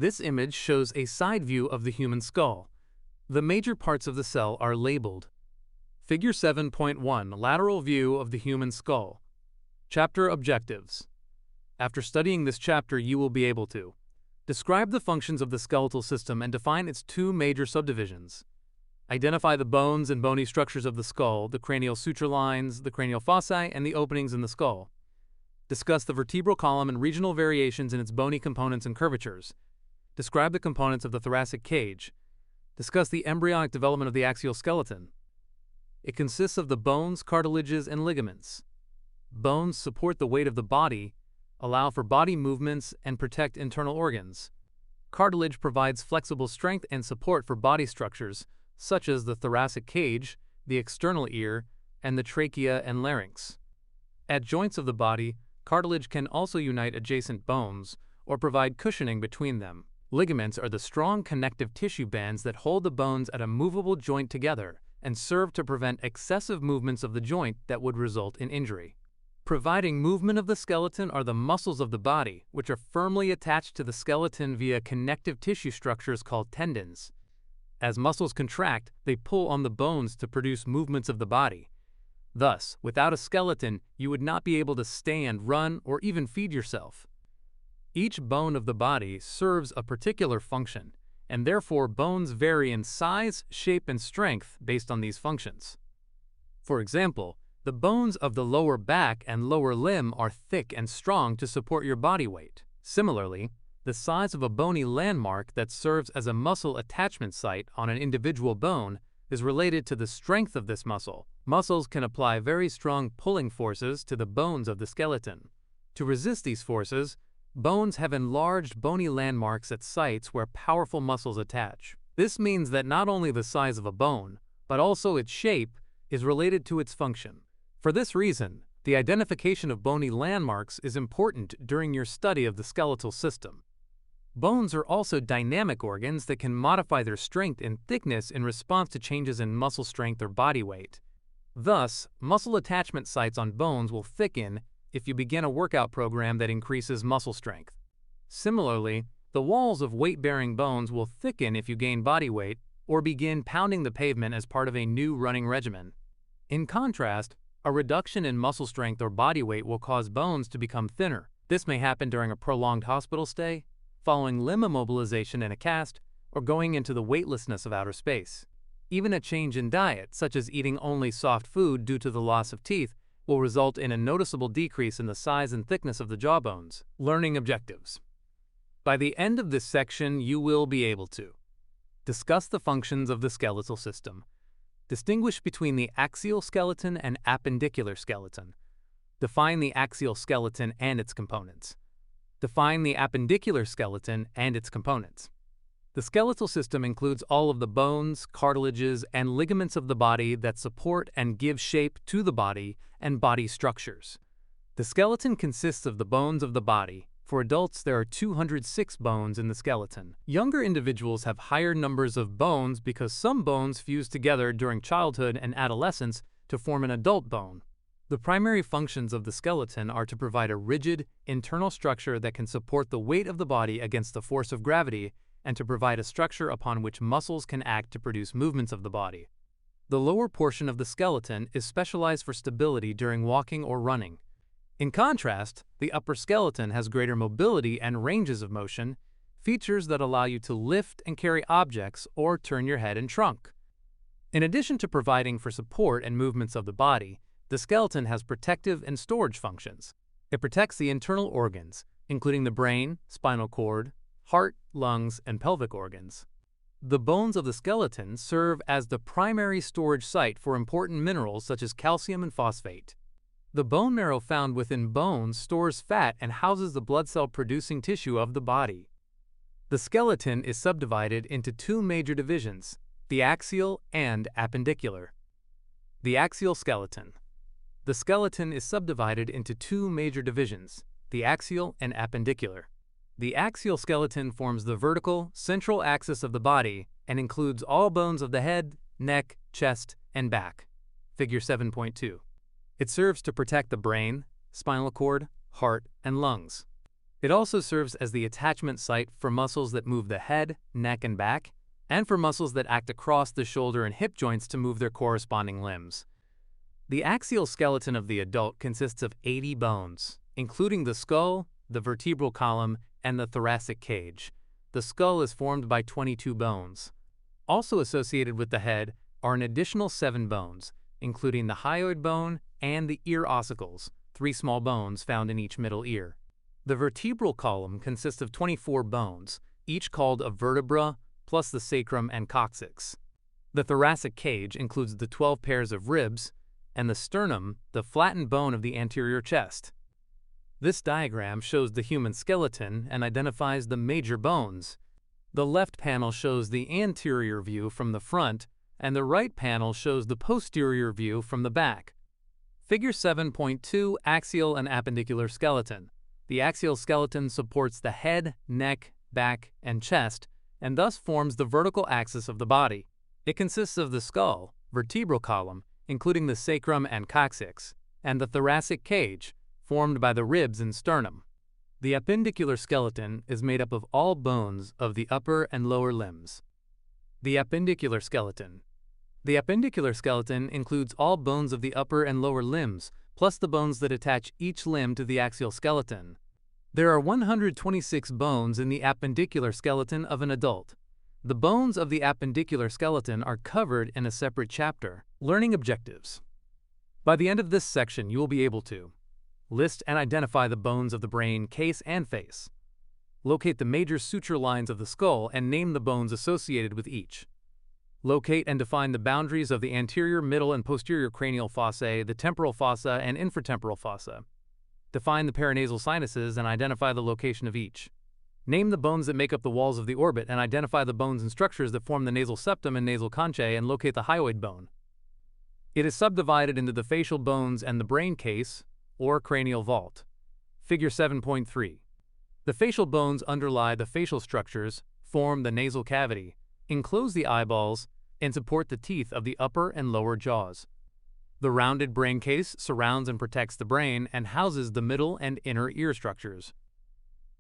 This image shows a side view of the human skull. The major parts of the cell are labeled. Figure 7.1 Lateral View of the Human Skull. Chapter Objectives. After studying this chapter, you will be able to describe the functions of the skeletal system and define its two major subdivisions. Identify the bones and bony structures of the skull, the cranial suture lines, the cranial fossae, and the openings in the skull. Discuss the vertebral column and regional variations in its bony components and curvatures. Describe the components of the thoracic cage. Discuss the embryonic development of the axial skeleton. It consists of the bones, cartilages, and ligaments. Bones support the weight of the body, allow for body movements, and protect internal organs. Cartilage provides flexible strength and support for body structures, such as the thoracic cage, the external ear, and the trachea and larynx. At joints of the body, cartilage can also unite adjacent bones or provide cushioning between them. Ligaments are the strong connective tissue bands that hold the bones at a movable joint together and serve to prevent excessive movements of the joint that would result in injury. Providing movement of the skeleton are the muscles of the body, which are firmly attached to the skeleton via connective tissue structures called tendons. As muscles contract, they pull on the bones to produce movements of the body. Thus, without a skeleton, you would not be able to stand, run, or even feed yourself. Each bone of the body serves a particular function, and therefore bones vary in size, shape, and strength based on these functions. For example, the bones of the lower back and lower limb are thick and strong to support your body weight. Similarly, the size of a bony landmark that serves as a muscle attachment site on an individual bone is related to the strength of this muscle. Muscles can apply very strong pulling forces to the bones of the skeleton. To resist these forces, bones have enlarged bony landmarks at sites where powerful muscles attach. This means that not only the size of a bone, but also its shape, is related to its function. For this reason, the identification of bony landmarks is important during your study of the skeletal system. Bones are also dynamic organs that can modify their strength and thickness in response to changes in muscle strength or body weight. Thus, muscle attachment sites on bones will thicken if you begin a workout program that increases muscle strength. Similarly, the walls of weight-bearing bones will thicken if you gain body weight or begin pounding the pavement as part of a new running regimen. In contrast, a reduction in muscle strength or body weight will cause bones to become thinner. This may happen during a prolonged hospital stay, following limb immobilization in a cast, or going into the weightlessness of outer space. Even a change in diet, such as eating only soft food due to the loss of teeth, will result in a noticeable decrease in the size and thickness of the jawbones. Learning objectives. By the end of this section, you will be able to discuss the functions of the skeletal system, distinguish between the axial skeleton and appendicular skeleton, define the axial skeleton and its components, define the appendicular skeleton and its components. The skeletal system includes all of the bones, cartilages, and ligaments of the body that support and give shape to the body and body structures. The skeleton consists of the bones of the body. For adults, there are 206 bones in the skeleton. Younger individuals have higher numbers of bones because some bones fuse together during childhood and adolescence to form an adult bone. The primary functions of the skeleton are to provide a rigid, internal structure that can support the weight of the body against the force of gravity and to provide a structure upon which muscles can act to produce movements of the body. The lower portion of the skeleton is specialized for stability during walking or running. In contrast, the upper skeleton has greater mobility and ranges of motion, features that allow you to lift and carry objects or turn your head and trunk. In addition to providing for support and movements of the body, the skeleton has protective and storage functions. It protects the internal organs, including the brain, spinal cord, heart, lungs, and pelvic organs. The bones of the skeleton serve as the primary storage site for important minerals such as calcium and phosphate. The bone marrow found within bones stores fat and houses the blood cell-producing tissue of the body. The skeleton is subdivided into two major divisions, the axial and appendicular. The axial skeleton. The skeleton is subdivided into two major divisions, the axial and appendicular. The axial skeleton forms the vertical, central axis of the body and includes all bones of the head, neck, chest, and back. Figure 7.2. It serves to protect the brain, spinal cord, heart, and lungs. It also serves as the attachment site for muscles that move the head, neck, and back, and for muscles that act across the shoulder and hip joints to move their corresponding limbs. The axial skeleton of the adult consists of 80 bones, including the skull, the vertebral column, and the thoracic cage. The skull is formed by 22 bones. Also associated with the head are an additional 7 bones, including the hyoid bone and the ear ossicles, 3 small bones found in each middle ear. The vertebral column consists of 24 bones, each called a vertebra, plus the sacrum and coccyx. The thoracic cage includes the 12 pairs of ribs, and the sternum, the flattened bone of the anterior chest. This diagram shows the human skeleton and identifies the major bones. The left panel shows the anterior view from the front, and the right panel shows the posterior view from the back. Figure 7.2 Axial and appendicular skeleton. The axial skeleton supports the head, neck, back, and chest, and thus forms the vertical axis of the body. It consists of the skull, vertebral column, including the sacrum and coccyx, and the thoracic cage, formed by the ribs and sternum. The appendicular skeleton is made up of all bones of the upper and lower limbs. The appendicular skeleton. The appendicular skeleton includes all bones of the upper and lower limbs, plus the bones that attach each limb to the axial skeleton. There are 126 bones in the appendicular skeleton of an adult. The bones of the appendicular skeleton are covered in a separate chapter. Learning objectives. By the end of this section, you will be able to list and identify the bones of the brain, case, and face. Locate the major suture lines of the skull and name the bones associated with each. Locate and define the boundaries of the anterior, middle, and posterior cranial fossae, the temporal fossa, and infratemporal fossa. Define the paranasal sinuses and identify the location of each. Name the bones that make up the walls of the orbit and identify the bones and structures that form the nasal septum and nasal conchae, and locate the hyoid bone. It is subdivided into the facial bones and the brain case, or cranial vault. Figure 7.3. The facial bones underlie the facial structures, form the nasal cavity, enclose the eyeballs, and support the teeth of the upper and lower jaws. The rounded brain case surrounds and protects the brain and houses the middle and inner ear structures.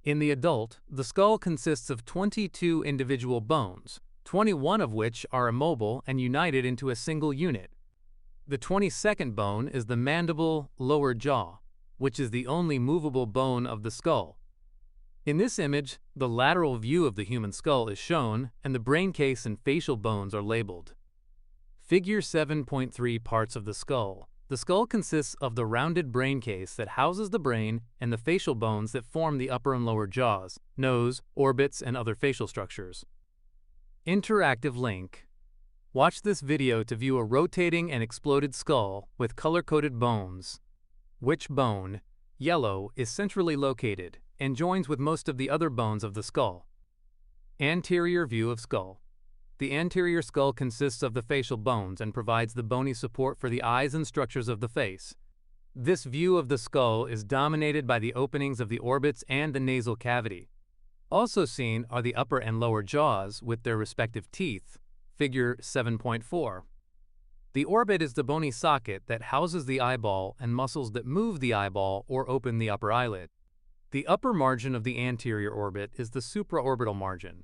In the adult, the skull consists of 22 individual bones, 21 of which are immobile and united into a single unit. The 22nd bone is the mandible lower jaw, which is the only movable bone of the skull. In this image, the lateral view of the human skull is shown, and the brain case and facial bones are labeled. Figure 7.3 Parts of the skull. The skull consists of the rounded brain case that houses the brain and the facial bones that form the upper and lower jaws, nose, orbits, and other facial structures. Interactive link. Watch this video to view a rotating and exploded skull with color-coded bones. Which bone, yellow, is centrally located and joins with most of the other bones of the skull? Anterior view of skull. The anterior skull consists of the facial bones and provides the bony support for the eyes and structures of the face. This view of the skull is dominated by the openings of the orbits and the nasal cavity. Also seen are the upper and lower jaws with their respective teeth. Figure 7.4. The orbit is the bony socket that houses the eyeball and muscles that move the eyeball or open the upper eyelid. The upper margin of the anterior orbit is the supraorbital margin.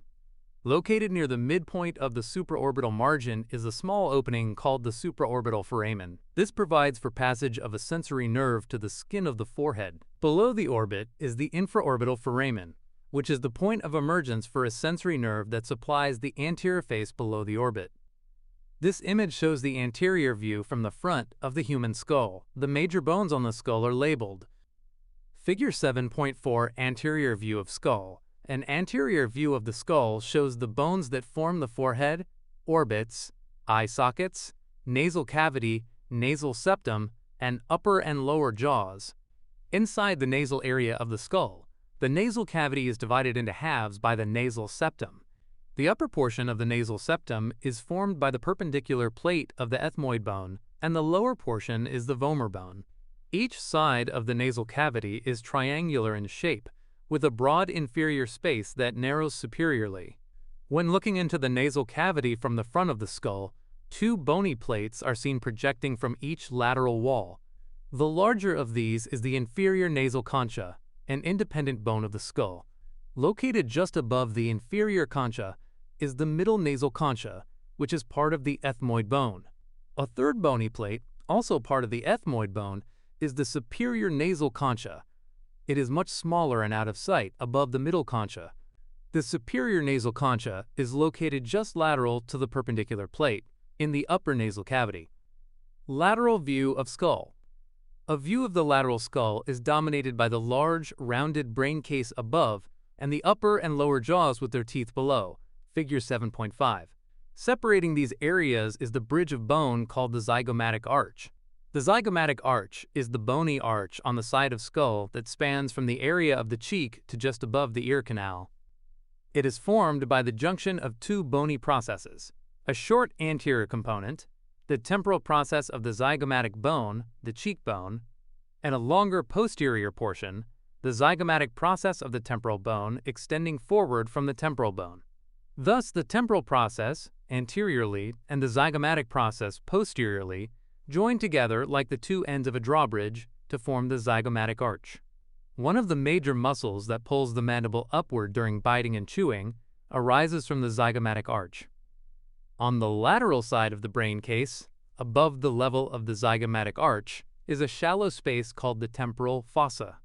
Located near the midpoint of the supraorbital margin is a small opening called the supraorbital foramen. This provides for passage of a sensory nerve to the skin of the forehead. Below the orbit is the infraorbital foramen, which is the point of emergence for a sensory nerve that supplies the anterior face below the orbit. This image shows the anterior view from the front of the human skull. The major bones on the skull are labeled. Figure 7.4 Anterior view of skull. An anterior view of the skull shows the bones that form the forehead, orbits, eye sockets, nasal cavity, nasal septum, and upper and lower jaws. Inside the nasal area of the skull, the nasal cavity is divided into halves by the nasal septum. The upper portion of the nasal septum is formed by the perpendicular plate of the ethmoid bone, and the lower portion is the vomer bone. Each side of the nasal cavity is triangular in shape, with a broad inferior space that narrows superiorly. When looking into the nasal cavity from the front of the skull, 2 bony plates are seen projecting from each lateral wall. The larger of these is the inferior nasal concha, an independent bone of the skull. Located just above the inferior concha is the middle nasal concha, which is part of the ethmoid bone. A third bony plate, also part of the ethmoid bone, is the superior nasal concha. It is much smaller and out of sight above the middle concha. The superior nasal concha is located just lateral to the perpendicular plate, in the upper nasal cavity. Lateral view of skull. A view of the lateral skull is dominated by the large, rounded brain case above and the upper and lower jaws with their teeth below, figure 7.5. Separating these areas is the bridge of bone called the zygomatic arch. The zygomatic arch is the bony arch on the side of skull that spans from the area of the cheek to just above the ear canal. It is formed by the junction of two bony processes, a short anterior component, the temporal process of the zygomatic bone, the cheekbone, and a longer posterior portion, the zygomatic process of the temporal bone extending forward from the temporal bone. Thus, the temporal process, anteriorly, and the zygomatic process, posteriorly, join together like the two ends of a drawbridge to form the zygomatic arch. One of the major muscles that pulls the mandible upward during biting and chewing arises from the zygomatic arch. On the lateral side of the brain case, above the level of the zygomatic arch, is a shallow space called the temporal fossa.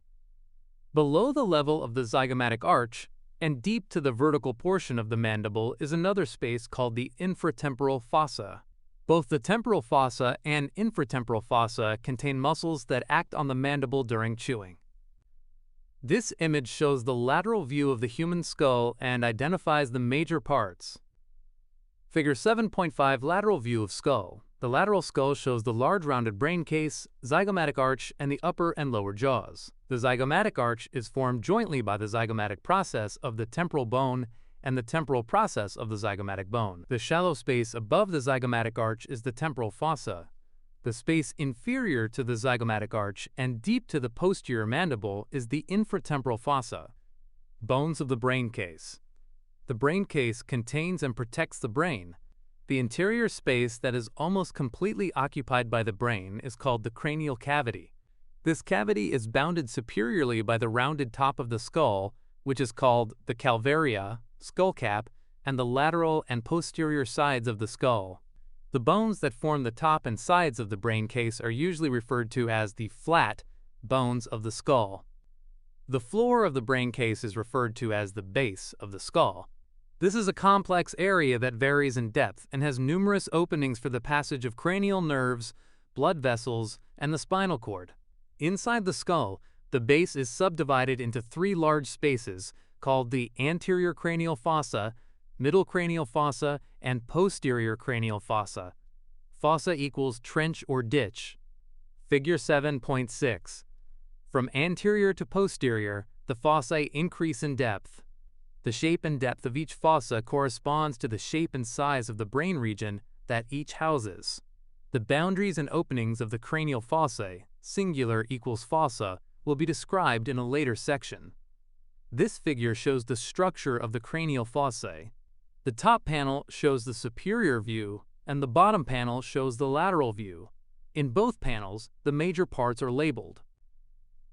Below the level of the zygomatic arch, and deep to the vertical portion of the mandible, is another space called the infratemporal fossa. Both the temporal fossa and infratemporal fossa contain muscles that act on the mandible during chewing. This image shows the lateral view of the human skull and identifies the major parts. Figure 7.5 Lateral view of skull. The lateral skull shows the large rounded brain case, zygomatic arch, and the upper and lower jaws. The zygomatic arch is formed jointly by the zygomatic process of the temporal bone and the temporal process of the zygomatic bone. The shallow space above the zygomatic arch is the temporal fossa. The space inferior to the zygomatic arch and deep to the posterior mandible is the infratemporal fossa. Bones of the brain case. The brain case contains and protects the brain. The interior space that is almost completely occupied by the brain is called the cranial cavity. This cavity is bounded superiorly by the rounded top of the skull, which is called the calvaria, skull cap, and the lateral and posterior sides of the skull. The bones that form the top and sides of the brain case are usually referred to as the flat bones of the skull. The floor of the brain case is referred to as the base of the skull. This is a complex area that varies in depth and has numerous openings for the passage of cranial nerves, blood vessels, and the spinal cord. Inside the skull, the base is subdivided into three large spaces called the anterior cranial fossa, middle cranial fossa, and posterior cranial fossa. Fossa equals trench or ditch. Figure 7.6. From anterior to posterior, the fossae increase in depth. The shape and depth of each fossa corresponds to the shape and size of the brain region that each houses. The boundaries and openings of the cranial fossae, singular equals fossa, will be described in a later section. This figure shows the structure of the cranial fossae. The top panel shows the superior view, and the bottom panel shows the lateral view. In both panels, the major parts are labeled.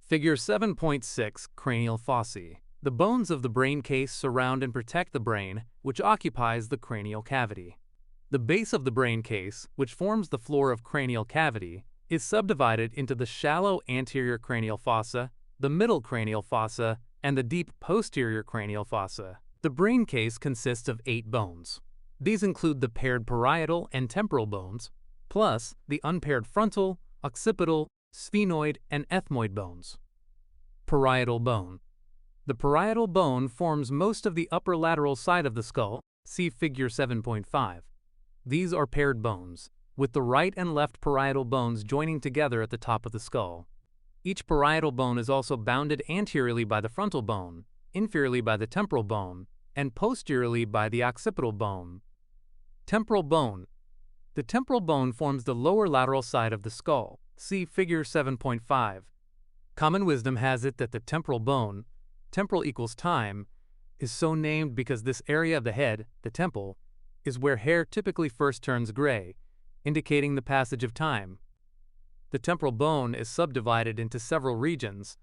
Figure 7.6 Cranial fossae. The bones of the brain case surround and protect the brain, which occupies the cranial cavity. The base of the brain case, which forms the floor of cranial cavity, is subdivided into the shallow anterior cranial fossa, the middle cranial fossa, and the deep posterior cranial fossa. The brain case consists of 8 bones. These include the paired parietal and temporal bones, plus the unpaired frontal, occipital, sphenoid, and ethmoid bones. Parietal bone. The parietal bone forms most of the upper lateral side of the skull, see figure 7.5. These are paired bones, with the right and left parietal bones joining together at the top of the skull. Each parietal bone is also bounded anteriorly by the frontal bone, inferiorly by the temporal bone, and posteriorly by the occipital bone. Temporal bone. The temporal bone forms the lower lateral side of the skull, see figure 7.5. Common wisdom has it that the temporal bone, temporal equals time, is so named because this area of the head, the temple, is where hair typically first turns gray, indicating the passage of time. The temporal bone is subdivided into several regions,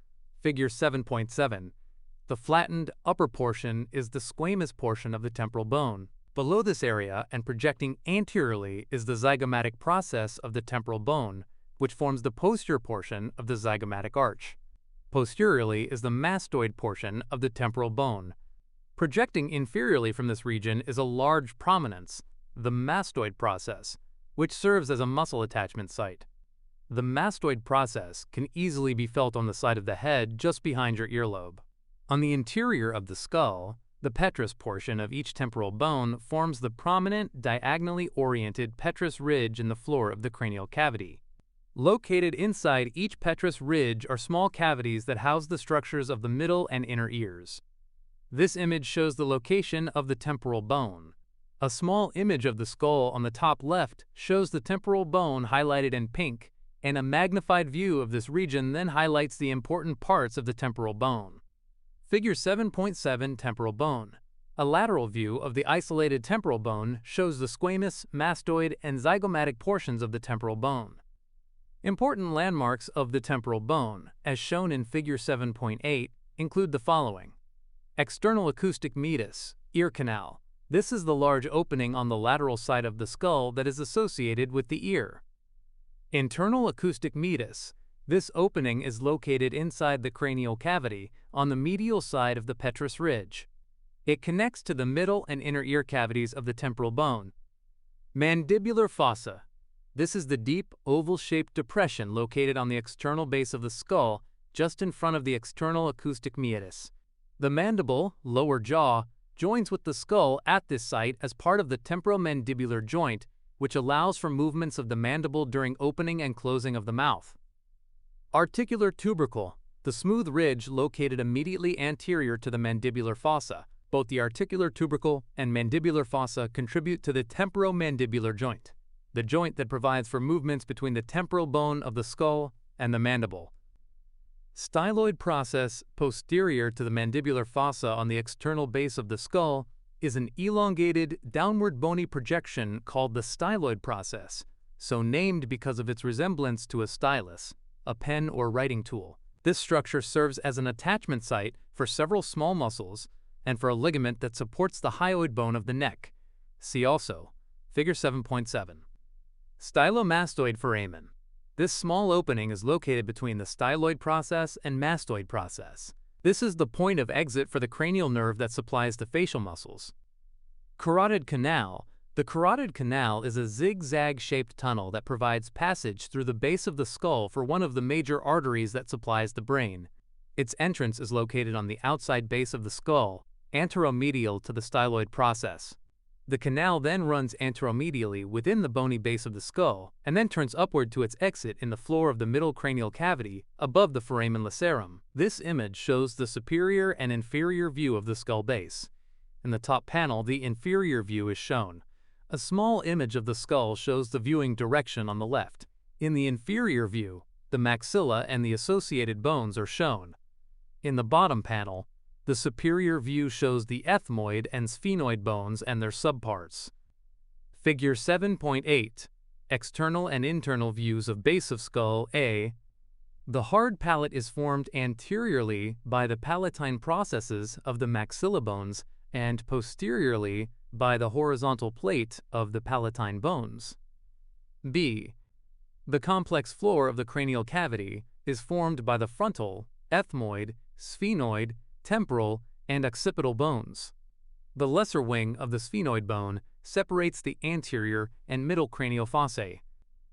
Figure 7.7. The flattened upper portion is the squamous portion of the temporal bone. Below this area and projecting anteriorly is the zygomatic process of the temporal bone, which forms the posterior portion of the zygomatic arch. Posteriorly is the mastoid portion of the temporal bone. Projecting inferiorly from this region is a large prominence, the mastoid process, which serves as a muscle attachment site. The mastoid process can easily be felt on the side of the head just behind your earlobe. On the interior of the skull, the petrous portion of each temporal bone forms the prominent, diagonally oriented petrous ridge in the floor of the cranial cavity. Located inside each petrous ridge are small cavities that house the structures of the middle and inner ears. This image shows the location of the temporal bone. A small image of the skull on the top left shows the temporal bone highlighted in pink, and a magnified view of this region then highlights the important parts of the temporal bone. Figure 7.7 Temporal bone. A lateral view of the isolated temporal bone shows the squamous, mastoid, and zygomatic portions of the temporal bone. Important landmarks of the temporal bone, as shown in Figure 7.8, include the following. External acoustic meatus, ear canal. This is the large opening on the lateral side of the skull that is associated with the ear. Internal acoustic meatus. This opening is located inside the cranial cavity on the medial side of the petrous ridge. It connects to the middle and inner ear cavities of the temporal bone. Mandibular fossa. This is the deep, oval-shaped depression located on the external base of the skull, just in front of the external acoustic meatus. The mandible, lower jaw, joins with the skull at this site as part of the temporomandibular joint, which allows for movements of the mandible during opening and closing of the mouth. Articular tubercle, the smooth ridge located immediately anterior to the mandibular fossa. Both the articular tubercle and mandibular fossa contribute to the temporomandibular joint, the joint that provides for movements between the temporal bone of the skull and the mandible. Styloid process posterior to the mandibular fossa on the external base of the skull is an elongated, downward bony projection called the styloid process, so named because of its resemblance to a stylus, a pen or writing tool. This structure serves as an attachment site for several small muscles and for a ligament that supports the hyoid bone of the neck. See also Figure 7.7. Stylomastoid foramen. This small opening is located between the styloid process and mastoid process. This is the point of exit for the cranial nerve that supplies the facial muscles. Carotid canal. The carotid canal is a zigzag-shaped tunnel that provides passage through the base of the skull for one of the major arteries that supplies the brain. Its entrance is located on the outside base of the skull, anteromedial to the styloid process. The canal then runs anteromedially within the bony base of the skull and then turns upward to its exit in the floor of the middle cranial cavity above the foramen lacerum. This image shows the superior and inferior view of the skull base. In the top panel, the inferior view is shown. A small image of the skull shows the viewing direction on the left. In the inferior view, the maxilla and the associated bones are shown. In the bottom panel, the superior view shows the ethmoid and sphenoid bones and their subparts. Figure 7.8. External and internal views of base of skull A. The hard palate is formed anteriorly by the palatine processes of the maxilla bones and posteriorly by the horizontal plate of the palatine bones. B. The complex floor of the cranial cavity is formed by the frontal, ethmoid, sphenoid, temporal, and occipital bones. The lesser wing of the sphenoid bone separates the anterior and middle cranial fossae.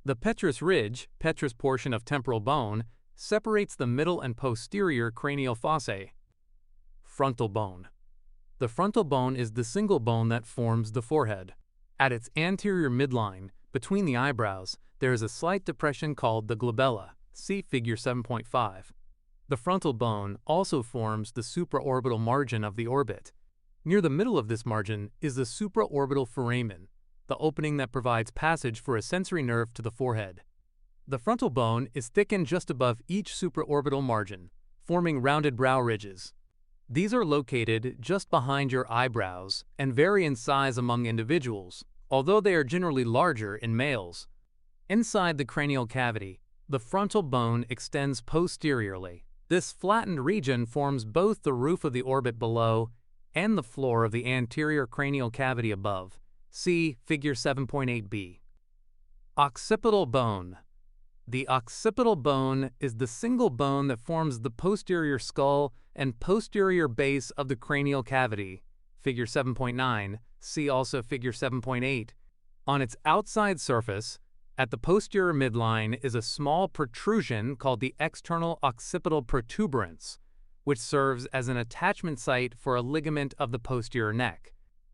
The petrous ridge, petrous portion of temporal bone, separates the middle and posterior cranial fossae. Frontal bone. The frontal bone is the single bone that forms the forehead. At its anterior midline, between the eyebrows, there is a slight depression called the glabella. See Figure 7.5. The frontal bone also forms the supraorbital margin of the orbit. Near the middle of this margin is the supraorbital foramen, the opening that provides passage for a sensory nerve to the forehead. The frontal bone is thickened just above each supraorbital margin, forming rounded brow ridges. These are located just behind your eyebrows and vary in size among individuals, although they are generally larger in males. Inside the cranial cavity, the frontal bone extends posteriorly. This flattened region forms both the roof of the orbit below and the floor of the anterior cranial cavity above. See Figure 7.8b. Occipital bone. The occipital bone is the single bone that forms the posterior skull and posterior base of the cranial cavity. Figure 7.9. See also Figure 7.8. On its outside surface, at the posterior midline, is a small protrusion called the external occipital protuberance, which serves as an attachment site for a ligament of the posterior neck.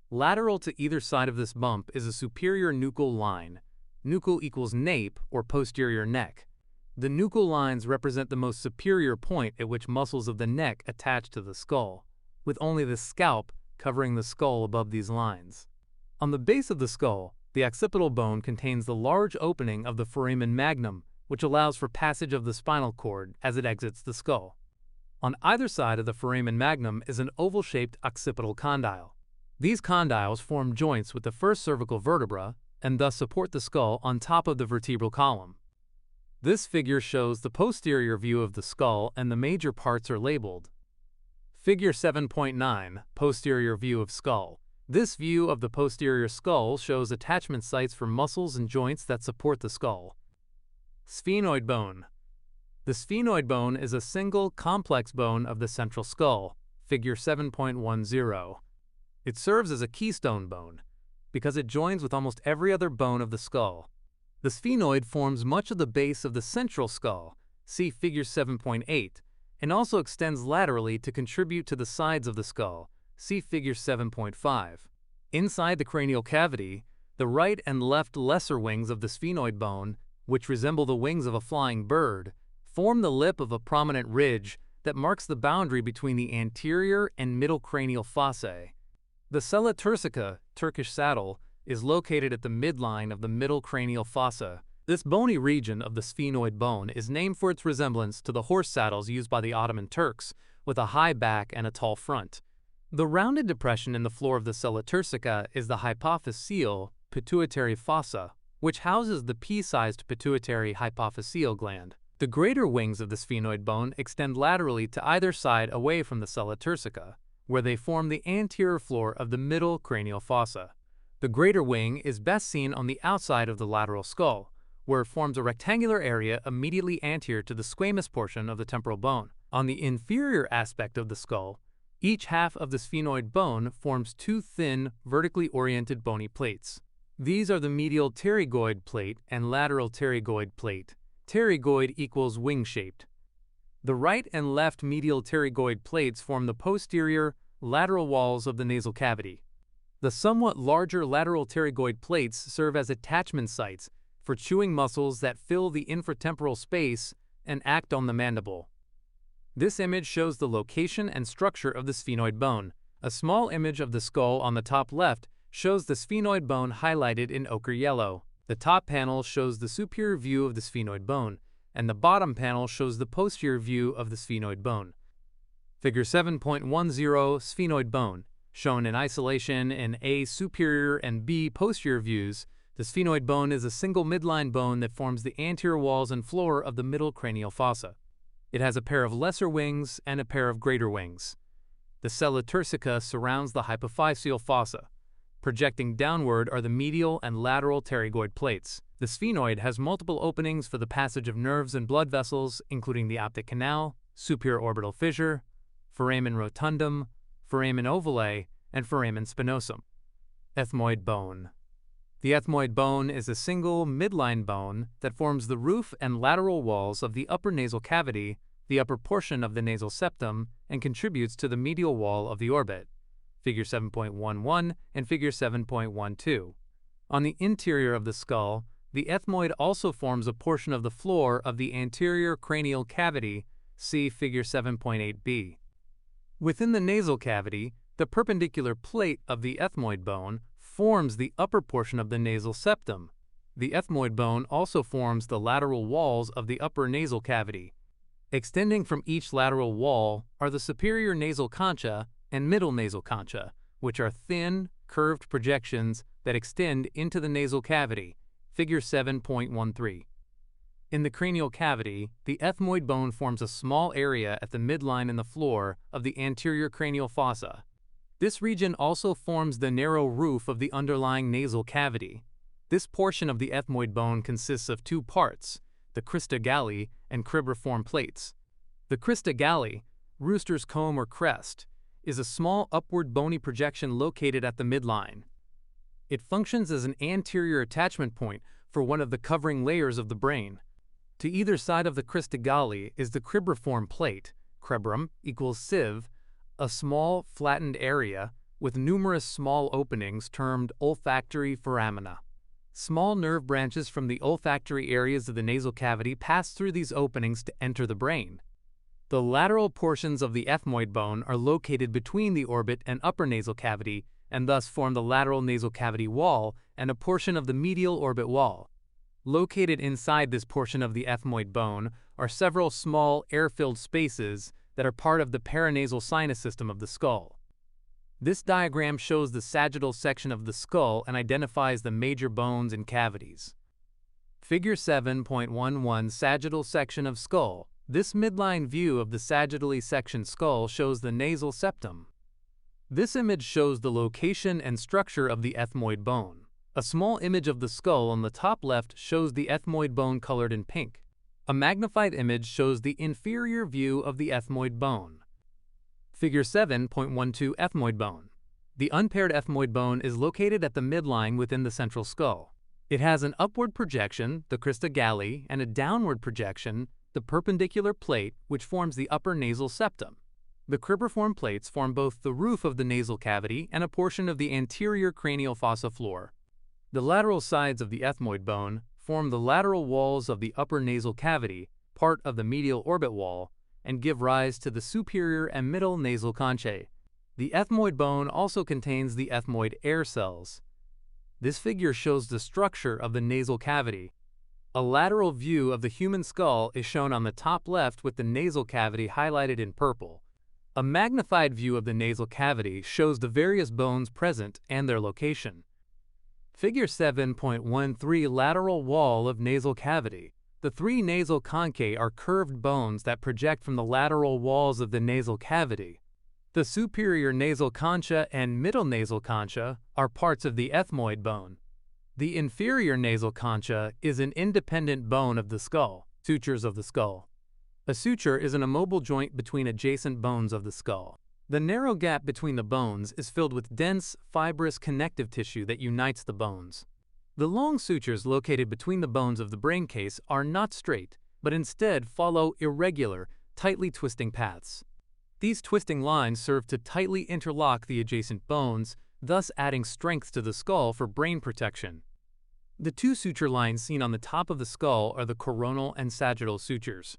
Lateral to either side of this bump is a superior nuchal line. Nuchal equals nape, or posterior neck. The nuchal lines represent the most superior point at which muscles of the neck attach to the skull, with only the scalp covering the skull above these lines. On the base of the skull, the occipital bone contains the large opening of the foramen magnum, which allows for passage of the spinal cord as it exits the skull. On either side of the foramen magnum is an oval-shaped occipital condyle. These condyles form joints with the first cervical vertebra and thus support the skull on top of the vertebral column. This figure shows the posterior view of the skull, and the major parts are labeled. Figure 7.9, posterior view of skull. This view of the posterior skull shows attachment sites for muscles and joints that support the skull. Sphenoid bone. The sphenoid bone is a single, complex bone of the central skull. Figure 7.10. It serves as a keystone bone because it joins with almost every other bone of the skull. The sphenoid forms much of the base of the central skull, see Figure 7.8, and also extends laterally to contribute to the sides of the skull, see Figure 7.5. Inside the cranial cavity, the right and left lesser wings of the sphenoid bone, which resemble the wings of a flying bird, form the lip of a prominent ridge that marks the boundary between the anterior and middle cranial fossae. The sella turcica, Turkish saddle, is located at the midline of the middle cranial fossa. This bony region of the sphenoid bone is named for its resemblance to the horse saddles used by the Ottoman Turks, with a high back and a tall front. The rounded depression in the floor of the sella turcica is the hypophyseal pituitary fossa, which houses the pea-sized pituitary hypophyseal gland. The greater wings of the sphenoid bone extend laterally to either side away from the sella turcica, where they form the anterior floor of the middle cranial fossa. The greater wing is best seen on the outside of the lateral skull, where it forms a rectangular area immediately anterior to the squamous portion of the temporal bone. On the inferior aspect of the skull, each half of the sphenoid bone forms two thin, vertically oriented bony plates. These are the medial pterygoid plate and lateral pterygoid plate. Pterygoid equals wing-shaped. The right and left medial pterygoid plates form the posterior, lateral walls of the nasal cavity. The somewhat larger lateral pterygoid plates serve as attachment sites for chewing muscles that fill the infratemporal space and act on the mandible. This image shows the location and structure of the sphenoid bone. A small image of the skull on the top left shows the sphenoid bone highlighted in ochre yellow. The top panel shows the superior view of the sphenoid bone, and the bottom panel shows the posterior view of the sphenoid bone. Figure 7.10, sphenoid bone. Shown in isolation in A superior and B posterior views, the sphenoid bone is a single midline bone that forms the anterior walls and floor of the middle cranial fossa. It has a pair of lesser wings and a pair of greater wings. The sella turcica surrounds the hypophyseal fossa. Projecting downward are the medial and lateral pterygoid plates. The sphenoid has multiple openings for the passage of nerves and blood vessels, including the optic canal, superior orbital fissure, foramen rotundum, foramen ovale, and foramen spinosum. Ethmoid bone. The ethmoid bone is a single midline bone that forms the roof and lateral walls of the upper nasal cavity, the upper portion of the nasal septum, and contributes to the medial wall of the orbit. Figure 7.11 and Figure 7.12. On the interior of the skull, the ethmoid also forms a portion of the floor of the anterior cranial cavity, see Figure 7.8b. Within the nasal cavity, the perpendicular plate of the ethmoid bone forms the upper portion of the nasal septum. The ethmoid bone also forms the lateral walls of the upper nasal cavity. Extending from each lateral wall are the superior nasal concha and middle nasal concha, which are thin, curved projections that extend into the nasal cavity. Figure 7.13. In the cranial cavity, the ethmoid bone forms a small area at the midline in the floor of the anterior cranial fossa. This region also forms the narrow roof of the underlying nasal cavity. This portion of the ethmoid bone consists of two parts, the crista galli and cribriform plates. The crista galli, rooster's comb or crest, is a small upward bony projection located at the midline. It functions as an anterior attachment point for one of the covering layers of the brain. To either side of the crista galli is the cribriform plate, cribrum equals sieve, a small flattened area with numerous small openings termed olfactory foramina. Small nerve branches from the olfactory areas of the nasal cavity pass through these openings to enter the brain. The lateral portions of the ethmoid bone are located between the orbit and upper nasal cavity and thus form the lateral nasal cavity wall and a portion of the medial orbit wall. Located inside this portion of the ethmoid bone are several small air-filled spaces that are part of the paranasal sinus system of the skull. This diagram shows the sagittal section of the skull and identifies the major bones and cavities. Figure 7.11 Sagittal section of skull. This midline view of the sagittally sectioned skull shows the nasal septum. This image shows the location and structure of the ethmoid bone. A small image of the skull on the top left shows the ethmoid bone colored in pink. A magnified image shows the inferior view of the ethmoid bone. Figure 7.12 Ethmoid bone. The unpaired ethmoid bone is located at the midline within the central skull. It has an upward projection, the crista galli, and a downward projection, the perpendicular plate, which forms the upper nasal septum. The cribriform plates form both the roof of the nasal cavity and a portion of the anterior cranial fossa floor. The lateral sides of the ethmoid bone form the lateral walls of the upper nasal cavity, part of the medial orbit wall, and give rise to the superior and middle nasal conchae. The ethmoid bone also contains the ethmoid air cells. This figure shows the structure of the nasal cavity. A lateral view of the human skull is shown on the top left with the nasal cavity highlighted in purple. A magnified view of the nasal cavity shows the various bones present and their location. Figure 7.13 Lateral wall of nasal cavity. The three nasal conchae are curved bones that project from the lateral walls of the nasal cavity. The superior nasal concha and middle nasal concha are parts of the ethmoid bone. The inferior nasal concha is an independent bone of the skull. Sutures of the skull. A suture is an immobile joint between adjacent bones of the skull. The narrow gap between the bones is filled with dense, fibrous connective tissue that unites the bones. The long sutures located between the bones of the brain case are not straight, but instead follow irregular, tightly twisting paths. These twisting lines serve to tightly interlock the adjacent bones, thus adding strength to the skull for brain protection. The two suture lines seen on the top of the skull are the coronal and sagittal sutures.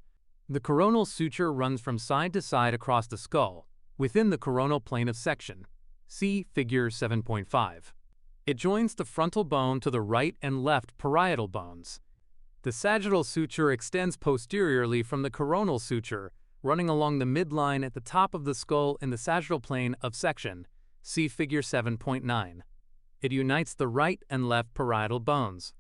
The coronal suture runs from side to side across the skull, within the coronal plane of section. See Figure 7.5. It joins the frontal bone to the right and left parietal bones. The sagittal suture extends posteriorly from the coronal suture, running along the midline at the top of the skull in the sagittal plane of section. See Figure 7.9. It unites the right and left parietal bones.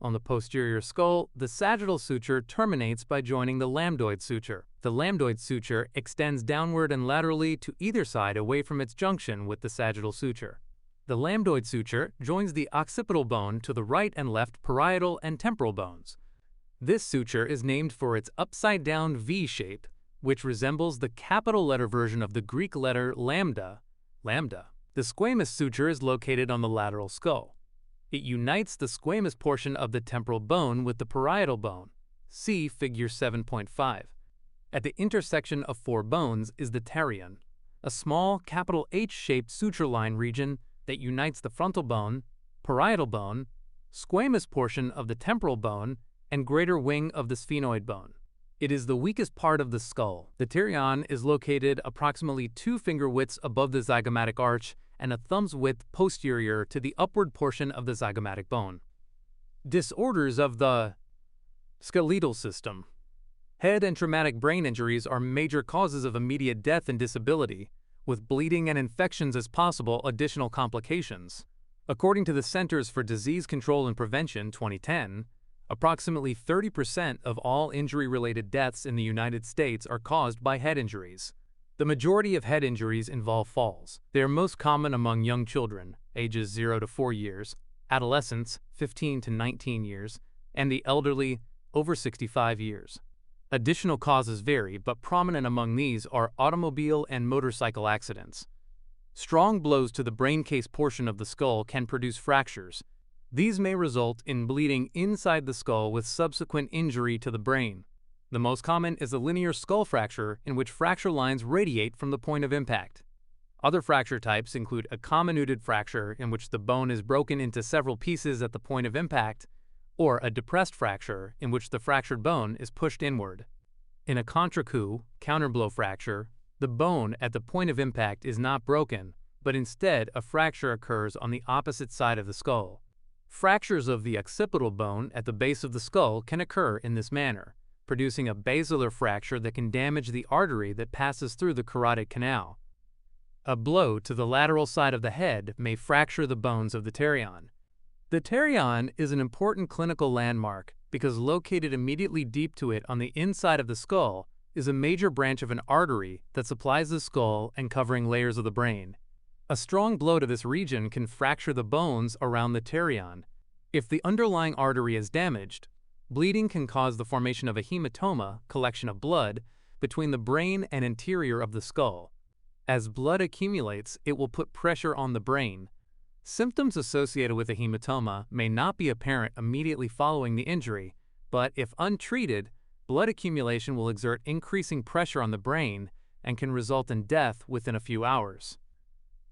On the posterior skull, the sagittal suture terminates by joining the lambdoid suture. The lambdoid suture extends downward and laterally to either side away from its junction with the sagittal suture. The lambdoid suture joins the occipital bone to the right and left parietal and temporal bones. This suture is named for its upside-down V shape, which resembles the capital letter version of the Greek letter lambda. The squamous suture is located on the lateral skull. It unites the squamous portion of the temporal bone with the parietal bone. See Figure 7.5. At the intersection of four bones is the terion, a small capital H-shaped suture line region that unites the frontal bone, parietal bone, squamous portion of the temporal bone, and greater wing of the sphenoid bone. It is the weakest part of the skull. The terion is located approximately 2 finger widths above the zygomatic arch and a thumb's width posterior to the upward portion of the zygomatic bone. Disorders of the skeletal system. Head and traumatic brain injuries are major causes of immediate death and disability, with bleeding and infections as possible additional complications. According to the Centers for Disease Control and Prevention 2010, Approximately 30% of all injury-related deaths in the United States are caused by head injuries. The majority of head injuries involve falls. They are most common among young children, ages 0 to 4 years, adolescents, 15 to 19 years, and the elderly, over 65 years. Additional causes vary, but prominent among these are automobile and motorcycle accidents. Strong blows to the brain case portion of the skull can produce fractures. These may result in bleeding inside the skull with subsequent injury to the brain. The most common is a linear skull fracture, in which fracture lines radiate from the point of impact. Other fracture types include a comminuted fracture, in which the bone is broken into several pieces at the point of impact, or a depressed fracture, in which the fractured bone is pushed inward. In a contre-coup, counterblow fracture, the bone at the point of impact is not broken, but instead a fracture occurs on the opposite side of the skull. Fractures of the occipital bone at the base of the skull can occur in this manner, producing a basilar fracture that can damage the artery that passes through the carotid canal. A blow to the lateral side of the head may fracture the bones of the pterion. The pterion is an important clinical landmark because located immediately deep to it on the inside of the skull is a major branch of an artery that supplies the skull and covering layers of the brain. A strong blow to this region can fracture the bones around the pterion. If the underlying artery is damaged, bleeding can cause the formation of a hematoma, collection of blood, between the brain and interior of the skull. As blood accumulates, it will put pressure on the brain. Symptoms associated with a hematoma may not be apparent immediately following the injury, but if untreated, blood accumulation will exert increasing pressure on the brain and can result in death within a few hours.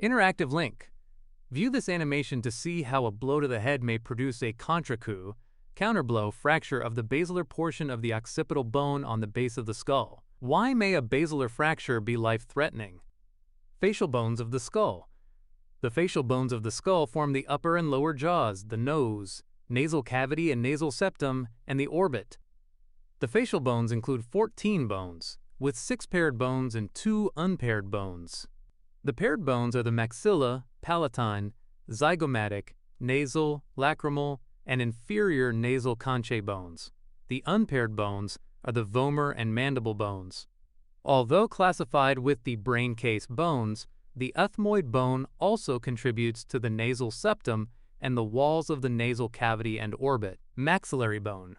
Interactive link. View this animation to see how a blow to the head may produce a contre-coup, counterblow fracture of the basilar portion of the occipital bone on the base of the skull. Why may a basilar fracture be life-threatening? Facial bones of the skull. The facial bones of the skull form the upper and lower jaws, the nose, nasal cavity and nasal septum, and the orbit. The facial bones include 14 bones, with 6 paired bones and 2 unpaired bones. The paired bones are the maxilla, palatine, zygomatic, nasal, lacrimal, and inferior nasal conchae bones. The unpaired bones are the vomer and mandible bones. Although classified with the brain case bones, the ethmoid bone also contributes to the nasal septum and the walls of the nasal cavity and orbit. Maxillary bone.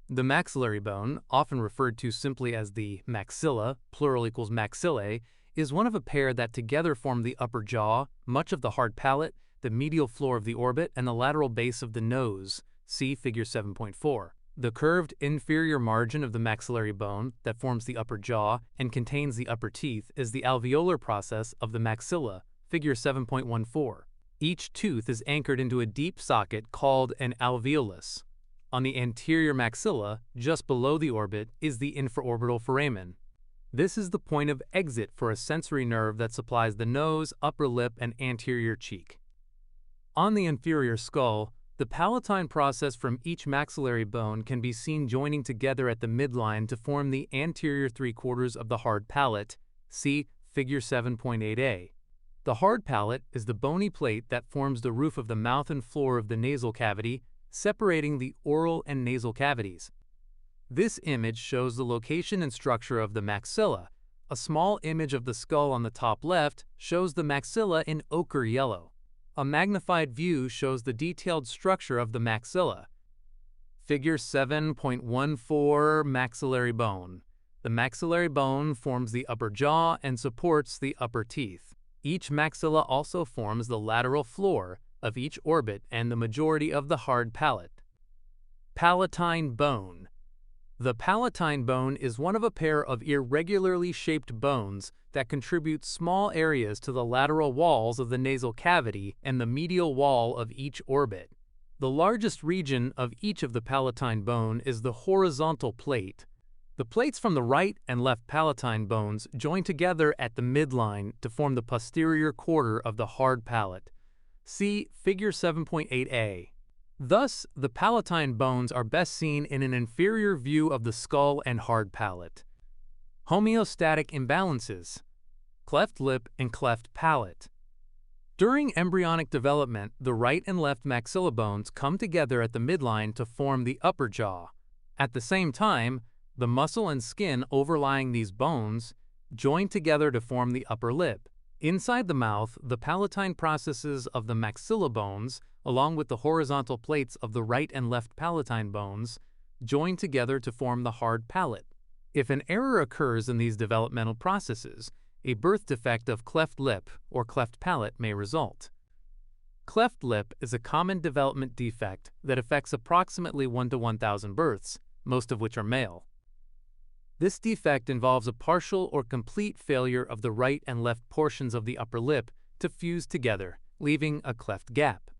The maxillary bone, often referred to simply as the maxilla, plural equals maxillae, is one of a pair that together form the upper jaw, much of the hard palate, the medial floor of the orbit, and the lateral base of the nose. See Figure 7.4. The curved inferior margin of the maxillary bone that forms the upper jaw and contains the upper teeth is the alveolar process of the maxilla, Figure 7.14. Each tooth is anchored into a deep socket called an alveolus. On the anterior maxilla, just below the orbit, is the infraorbital foramen. This is the point of exit for a sensory nerve that supplies the nose, upper lip, and anterior cheek. On the inferior skull, the palatine process from each maxillary bone can be seen joining together at the midline to form the anterior 3/4 of the hard palate. See Figure 7.8a. The hard palate is the bony plate that forms the roof of the mouth and floor of the nasal cavity, separating the oral and nasal cavities. This image shows the location and structure of the maxilla. A small image of the skull on the top left shows the maxilla in ochre yellow. A magnified view shows the detailed structure of the maxilla. Figure 7.14 Maxillary bone. The maxillary bone forms the upper jaw and supports the upper teeth. Each maxilla also forms the lateral floor of each orbit and the majority of the hard palate. Palatine bone. The palatine bone is one of a pair of irregularly shaped bones that contribute small areas to the lateral walls of the nasal cavity and the medial wall of each orbit. The largest region of each of the palatine bone is the horizontal plate. The plates from the right and left palatine bones join together at the midline to form the posterior quarter of the hard palate. See Figure 7.8a. Thus, the palatine bones are best seen in an inferior view of the skull and hard palate. Homeostatic imbalances. Cleft lip and cleft palate. During embryonic development, the right and left maxilla bones come together at the midline to form the upper jaw. At the same time, the muscle and skin overlying these bones join together to form the upper lip. Inside the mouth, the palatine processes of the maxilla bones, along with the horizontal plates of the right and left palatine bones, join together to form the hard palate. If an error occurs in these developmental processes, a birth defect of cleft lip or cleft palate may result. Cleft lip is a common development defect that affects approximately 1 to 1,000 births, most of which are male. This defect involves a partial or complete failure of the right and left portions of the upper lip to fuse together, leaving a cleft gap.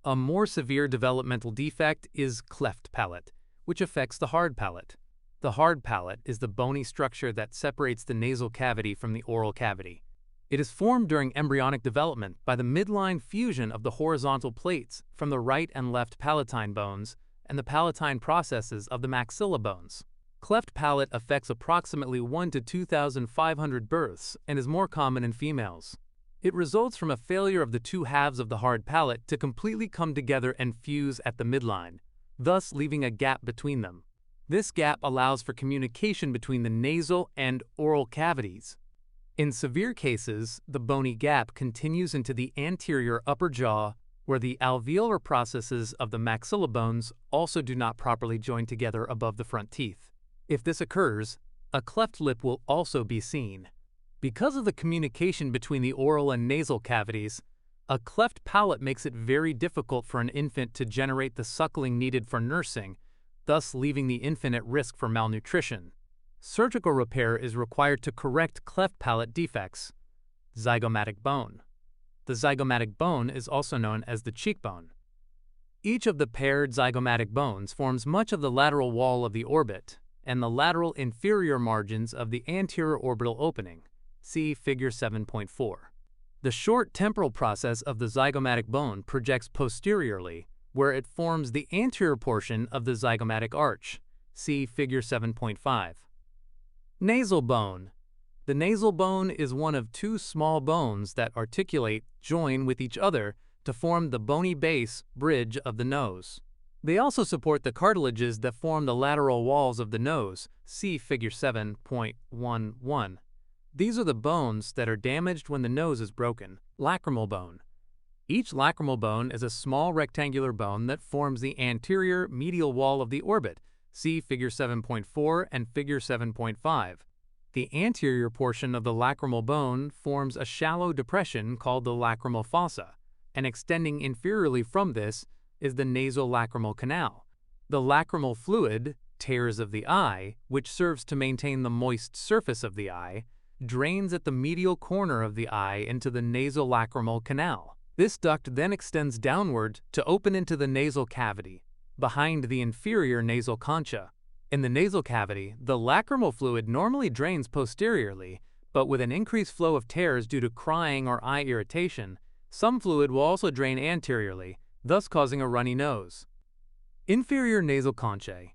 A more severe developmental defect is cleft palate, which affects the hard palate. The hard palate is the bony structure that separates the nasal cavity from the oral cavity. It is formed during embryonic development by the midline fusion of the horizontal plates from the right and left palatine bones and the palatine processes of the maxilla bones. Cleft palate affects approximately 1 to 2,500 births and is more common in females. It results from a failure of the two halves of the hard palate to completely come together and fuse at the midline, thus leaving a gap between them. This gap allows for communication between the nasal and oral cavities. In severe cases, the bony gap continues into the anterior upper jaw, where the alveolar processes of the maxilla bones also do not properly join together above the front teeth. If this occurs, a cleft lip will also be seen. Because of the communication between the oral and nasal cavities, a cleft palate makes it very difficult for an infant to generate the suckling needed for nursing, thus leaving the infant at risk for malnutrition. Surgical repair is required to correct cleft palate defects. Zygomatic bone. The zygomatic bone is also known as the cheekbone. Each of the paired zygomatic bones forms much of the lateral wall of the orbit and the lateral inferior margins of the anterior orbital opening. See Figure 7.4. The short temporal process of the zygomatic bone projects posteriorly, where it forms the anterior portion of the zygomatic arch. See Figure 7.5. Nasal bone. The nasal bone is one of two small bones that join with each other to form the bony base bridge of the nose. They also support the cartilages that form the lateral walls of the nose. See Figure 7.11. These are the bones that are damaged when the nose is broken. Lacrimal bone. Each lacrimal bone is a small rectangular bone that forms the anterior medial wall of the orbit. See Figure 7.4 and Figure 7.5. The anterior portion of the lacrimal bone forms a shallow depression called the lacrimal fossa, and extending inferiorly from this is the nasolacrimal canal. The lacrimal fluid, tears of the eye, which serves to maintain the moist surface of the eye, drains at the medial corner of the eye into the nasolacrimal canal. This duct then extends downward to open into the nasal cavity, behind the inferior nasal concha. In the nasal cavity, the lacrimal fluid normally drains posteriorly, but with an increased flow of tears due to crying or eye irritation, some fluid will also drain anteriorly, thus causing a runny nose. Inferior nasal conchae.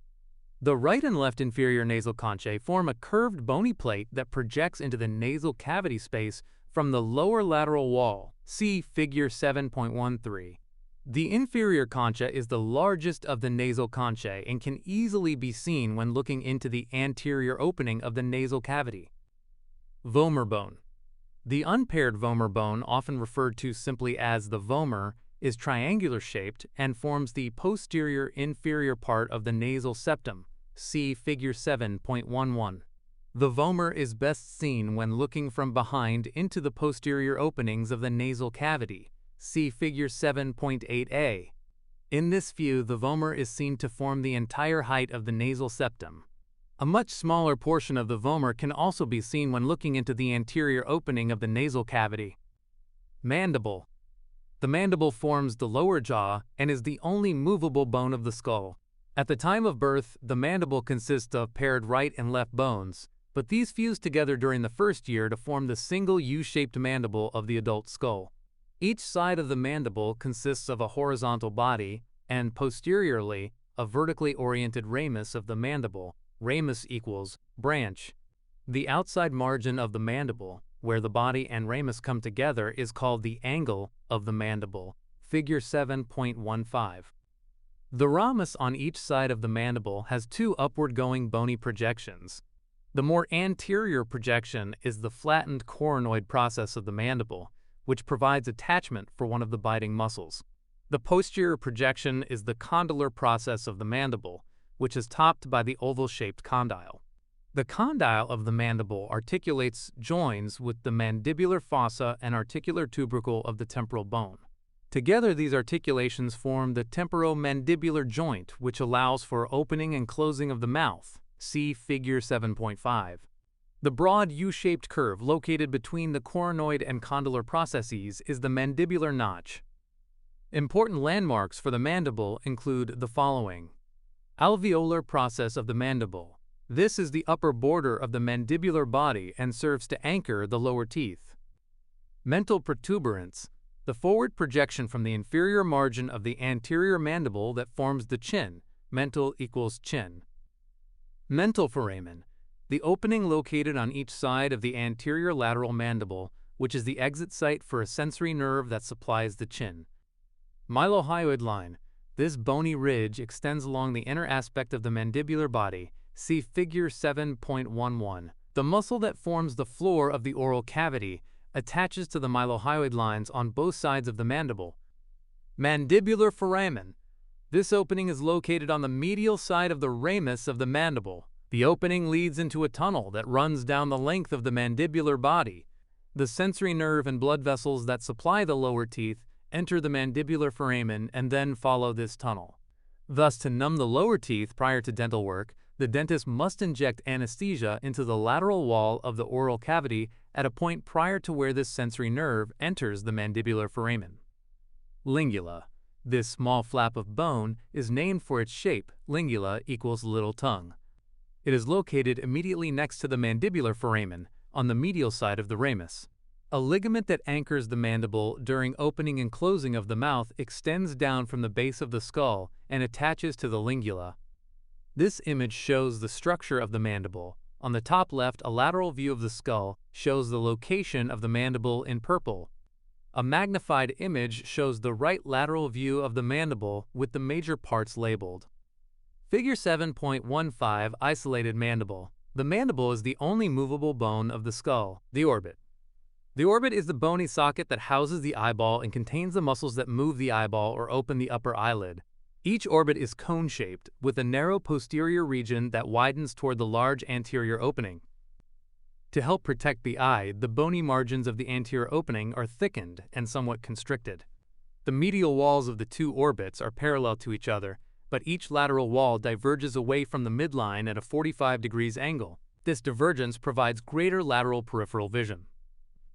The right and left inferior nasal conchae form a curved bony plate that projects into the nasal cavity space from the lower lateral wall. See Figure 7.13. The inferior concha is the largest of the nasal conchae and can easily be seen when looking into the anterior opening of the nasal cavity. Vomer bone. The unpaired vomer bone, often referred to simply as the vomer, is triangular-shaped and forms the posterior inferior part of the nasal septum. See Figure 7.11. The vomer is best seen when looking from behind into the posterior openings of the nasal cavity. See Figure 7.8a. In this view, the vomer is seen to form the entire height of the nasal septum. A much smaller portion of the vomer can also be seen when looking into the anterior opening of the nasal cavity. Mandible. The mandible forms the lower jaw and is the only movable bone of the skull. At the time of birth, the mandible consists of paired right and left bones, but these fuse together during the first year to form the single U-shaped mandible of the adult skull. Each side of the mandible consists of a horizontal body and, posteriorly, a vertically oriented ramus of the mandible. Ramus equals branch. The outside margin of the mandible where the body and ramus come together, is called the angle of the mandible, figure 7.15. The ramus on each side of the mandible has two upward-going bony projections. The more anterior projection is the flattened coronoid process of the mandible, which provides attachment for one of the biting muscles. The posterior projection is the condylar process of the mandible, which is topped by the oval-shaped condyle. The condyle of the mandible articulates joins with the mandibular fossa and articular tubercle of the temporal bone. Together, these articulations form the temporomandibular joint, which allows for opening and closing of the mouth. See figure 7.5. The broad U-shaped curve located between the coronoid and condylar processes is the mandibular notch. Important landmarks for the mandible include the following. Alveolar process of the mandible. This is the upper border of the mandibular body and serves to anchor the lower teeth. Mental protuberance. The forward projection from the inferior margin of the anterior mandible that forms the chin. Mental equals chin. Mental foramen. The opening located on each side of the anterior lateral mandible, which is the exit site for a sensory nerve that supplies the chin. Mylohyoid line. This bony ridge extends along the inner aspect of the mandibular body. See figure 7.11. The muscle that forms the floor of the oral cavity attaches to the mylohyoid lines on both sides of the mandible. Mandibular foramen. This opening is located on the medial side of the ramus of the mandible. The opening leads into a tunnel that runs down the length of the mandibular body. The sensory nerve and blood vessels that supply the lower teeth enter the mandibular foramen and then follow this tunnel. Thus, to numb the lower teeth prior to dental work, the dentist must inject anesthesia into the lateral wall of the oral cavity at a point prior to where this sensory nerve enters the mandibular foramen. Lingula. This small flap of bone is named for its shape. Lingula equals little tongue. It is located immediately next to the mandibular foramen on the medial side of the ramus. A ligament that anchors the mandible during opening and closing of the mouth extends down from the base of the skull and attaches to the lingula. This image shows the structure of the mandible. On the top left, a lateral view of the skull shows the location of the mandible in purple. A magnified image shows the right lateral view of the mandible with the major parts labeled. Figure 7.15 Isolated mandible. The mandible is the only movable bone of the skull. The orbit. The orbit is the bony socket that houses the eyeball and contains the muscles that move the eyeball or open the upper eyelid. Each orbit is cone-shaped, with a narrow posterior region that widens toward the large anterior opening. To help protect the eye, the bony margins of the anterior opening are thickened and somewhat constricted. The medial walls of the two orbits are parallel to each other, but each lateral wall diverges away from the midline at a 45 degrees angle. This divergence provides greater lateral peripheral vision.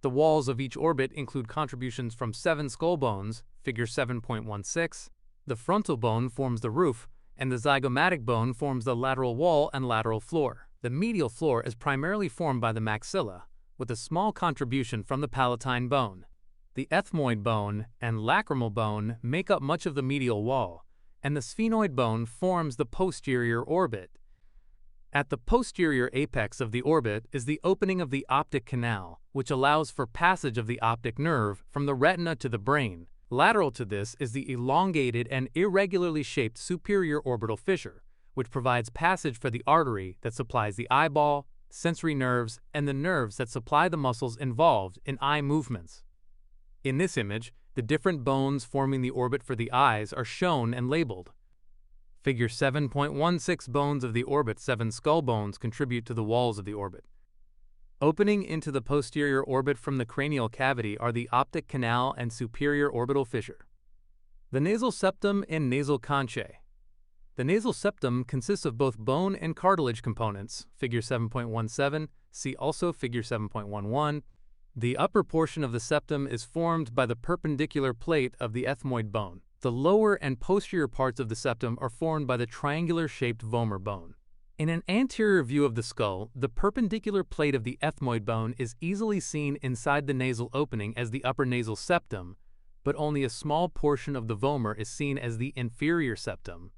The walls of each orbit include contributions from 7 skull bones, figure 7.16. The frontal bone forms the roof, and the zygomatic bone forms the lateral wall and lateral floor. The medial floor is primarily formed by the maxilla, with a small contribution from the palatine bone. The ethmoid bone and lacrimal bone make up much of the medial wall, and the sphenoid bone forms the posterior orbit. At the posterior apex of the orbit is the opening of the optic canal, which allows for passage of the optic nerve from the retina to the brain. Lateral to this is the elongated and irregularly shaped superior orbital fissure, which provides passage for the artery that supplies the eyeball, sensory nerves, and the nerves that supply the muscles involved in eye movements. In this image, the different bones forming the orbit for the eyes are shown and labeled. Figure 7.16 bones of the orbit. 7 skull bones contribute to the walls of the orbit. Opening into the posterior orbit from the cranial cavity are the optic canal and superior orbital fissure. The nasal septum and nasal conchae. The nasal septum consists of both bone and cartilage components, figure 7.17, see also figure 7.11. The upper portion of the septum is formed by the perpendicular plate of the ethmoid bone. The lower and posterior parts of the septum are formed by the triangular-shaped vomer bone. In an anterior view of the skull, the perpendicular plate of the ethmoid bone is easily seen inside the nasal opening as the upper nasal septum, but only a small portion of the vomer is seen as the inferior septum.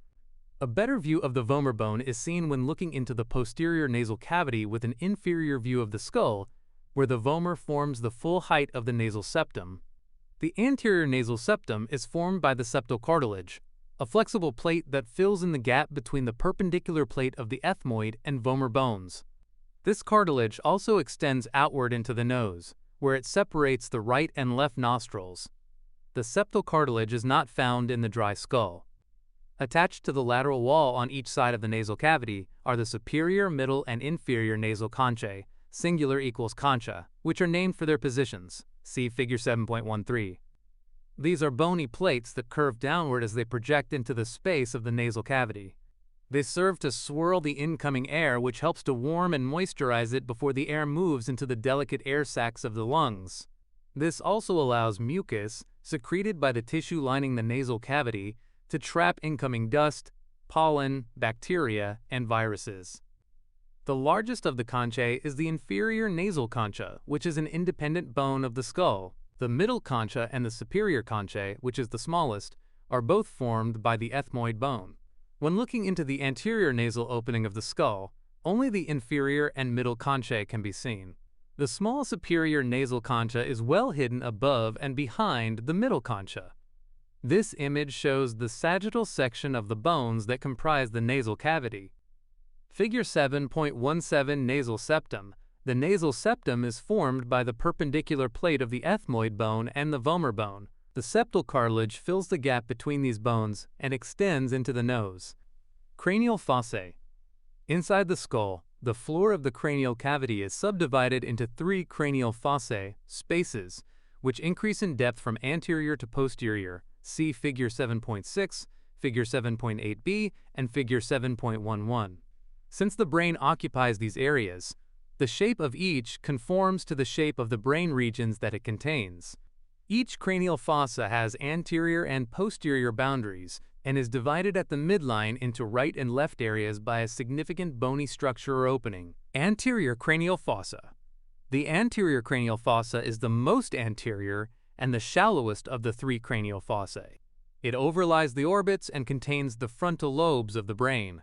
A better view of the vomer bone is seen when looking into the posterior nasal cavity with an inferior view of the skull. where the vomer forms the full height of the nasal septum. The anterior nasal septum is formed by the septal cartilage, a flexible plate that fills in the gap between the perpendicular plate of the ethmoid and vomer bones. This cartilage also extends outward into the nose, where it separates the right and left nostrils. The septal cartilage is not found in the dry skull. Attached to the lateral wall on each side of the nasal cavity are the superior, middle, and inferior nasal conchae, singular equals concha, which are named for their positions. See Figure 7.13. These are bony plates that curve downward as they project into the space of the nasal cavity. They serve to swirl the incoming air, which helps to warm and moisturize it before the air moves into the delicate air sacs of the lungs. This also allows mucus, secreted by the tissue lining the nasal cavity, to trap incoming dust, pollen, bacteria, and viruses. The largest of the conchae is the inferior nasal concha, which is an independent bone of the skull. The middle concha and the superior conchae, which is the smallest, are both formed by the ethmoid bone. When looking into the anterior nasal opening of the skull, only the inferior and middle conchae can be seen. The small superior nasal concha is well hidden above and behind the middle concha. This image shows the sagittal section of the bones that comprise the nasal cavity. Figure 7.17 Nasal septum. The nasal septum is formed by the perpendicular plate of the ethmoid bone and the vomer bone. The septal cartilage fills the gap between these bones and extends into the nose. Cranial fossae. Inside the skull, the floor of the cranial cavity is subdivided into 3 cranial fossae, spaces, which increase in depth from anterior to posterior. See Figure 7.6, Figure 7.8b, and Figure 7.11. Since the brain occupies these areas, the shape of each conforms to the shape of the brain regions that it contains. Each cranial fossa has anterior and posterior boundaries and is divided at the midline into right and left areas by a significant bony structure or opening. Anterior cranial fossa. The anterior cranial fossa is the most anterior and the shallowest of the 3 cranial fossae. It overlies the orbits and contains the frontal lobes of the brain.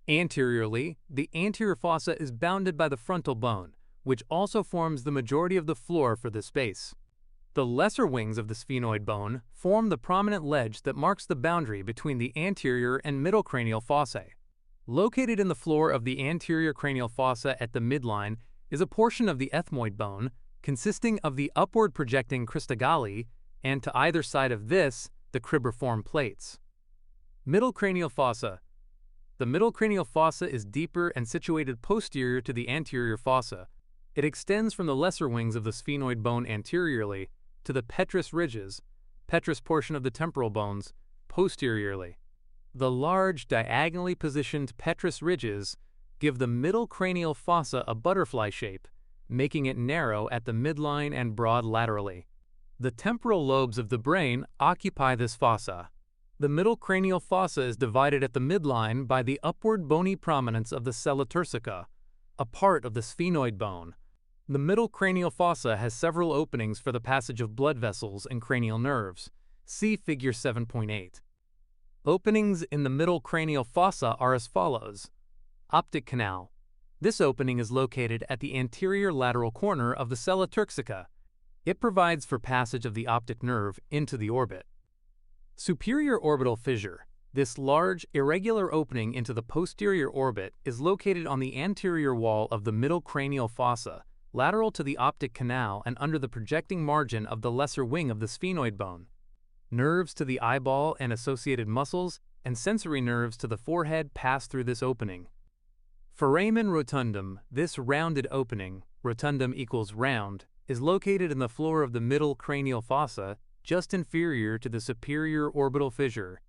Anteriorly, the anterior fossa is bounded by the frontal bone, which also forms the majority of the floor for this space. The lesser wings of the sphenoid bone form the prominent ledge that marks the boundary between the anterior and middle cranial fossae. Located in the floor of the anterior cranial fossa at the midline is a portion of the ethmoid bone consisting of the upward projecting crista galli and to either side of this, the cribriform plates. Middle cranial fossa. The middle cranial fossa is deeper and situated posterior to the anterior fossa. It extends from the lesser wings of the sphenoid bone anteriorly to the petrous ridges, petrous portion of the temporal bones, posteriorly. The large, diagonally positioned petrous ridges give the middle cranial fossa a butterfly shape, making it narrow at the midline and broad laterally. The temporal lobes of the brain occupy this fossa. The middle cranial fossa is divided at the midline by the upward bony prominence of the sella turcica, a part of the sphenoid bone. The middle cranial fossa has several openings for the passage of blood vessels and cranial nerves. See Figure 7.8. Openings in the middle cranial fossa are as follows. Optic canal. This opening is located at the anterior lateral corner of the sella turcica. It provides for passage of the optic nerve into the orbit. Superior orbital fissure. This large, irregular opening into the posterior orbit is located on the anterior wall of the middle cranial fossa, lateral to the optic canal and under the projecting margin of the lesser wing of the sphenoid bone. Nerves to the eyeball and associated muscles and sensory nerves to the forehead pass through this opening. Foramen rotundum. This rounded opening, rotundum equals round, is located in the floor of the middle cranial fossa, just inferior to the superior orbital fissure.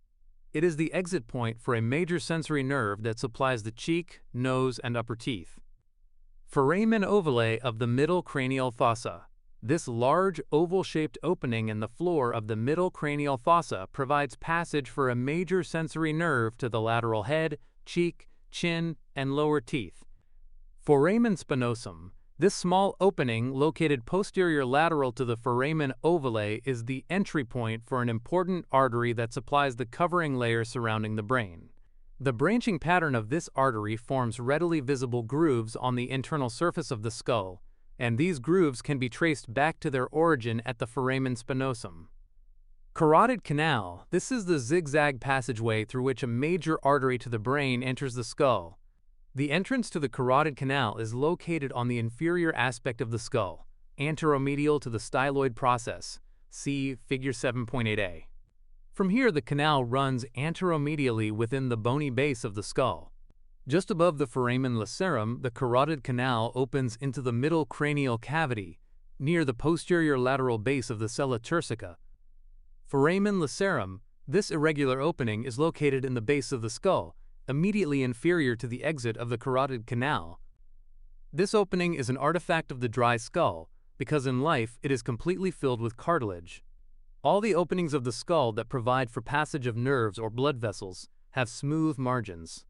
It is the exit point for a major sensory nerve that supplies the cheek, nose, and upper teeth. Foramen ovale of the middle cranial fossa. This large oval-shaped opening in the floor of the middle cranial fossa provides passage for a major sensory nerve to the lateral head, cheek, chin, and lower teeth. Foramen spinosum. This small opening, located posterior lateral to the foramen ovale, is the entry point for an important artery that supplies the covering layer surrounding the brain. The branching pattern of this artery forms readily visible grooves on the internal surface of the skull, and these grooves can be traced back to their origin at the foramen spinosum. Carotid canal. This is the zigzag passageway through which a major artery to the brain enters the skull. The entrance to the carotid canal is located on the inferior aspect of the skull, anteromedial to the styloid process. See Figure 7.8a. From here, the canal runs anteromedially within the bony base of the skull. Just above the foramen lacerum, the carotid canal opens into the middle cranial cavity, near the posterior lateral base of the sella turcica. Foramen lacerum. This irregular opening is located in the base of the skull, immediately inferior to the exit of the carotid canal. This opening is an artifact of the dry skull, because in life it is completely filled with cartilage. All the openings of the skull that provide for passage of nerves or blood vessels have smooth margins.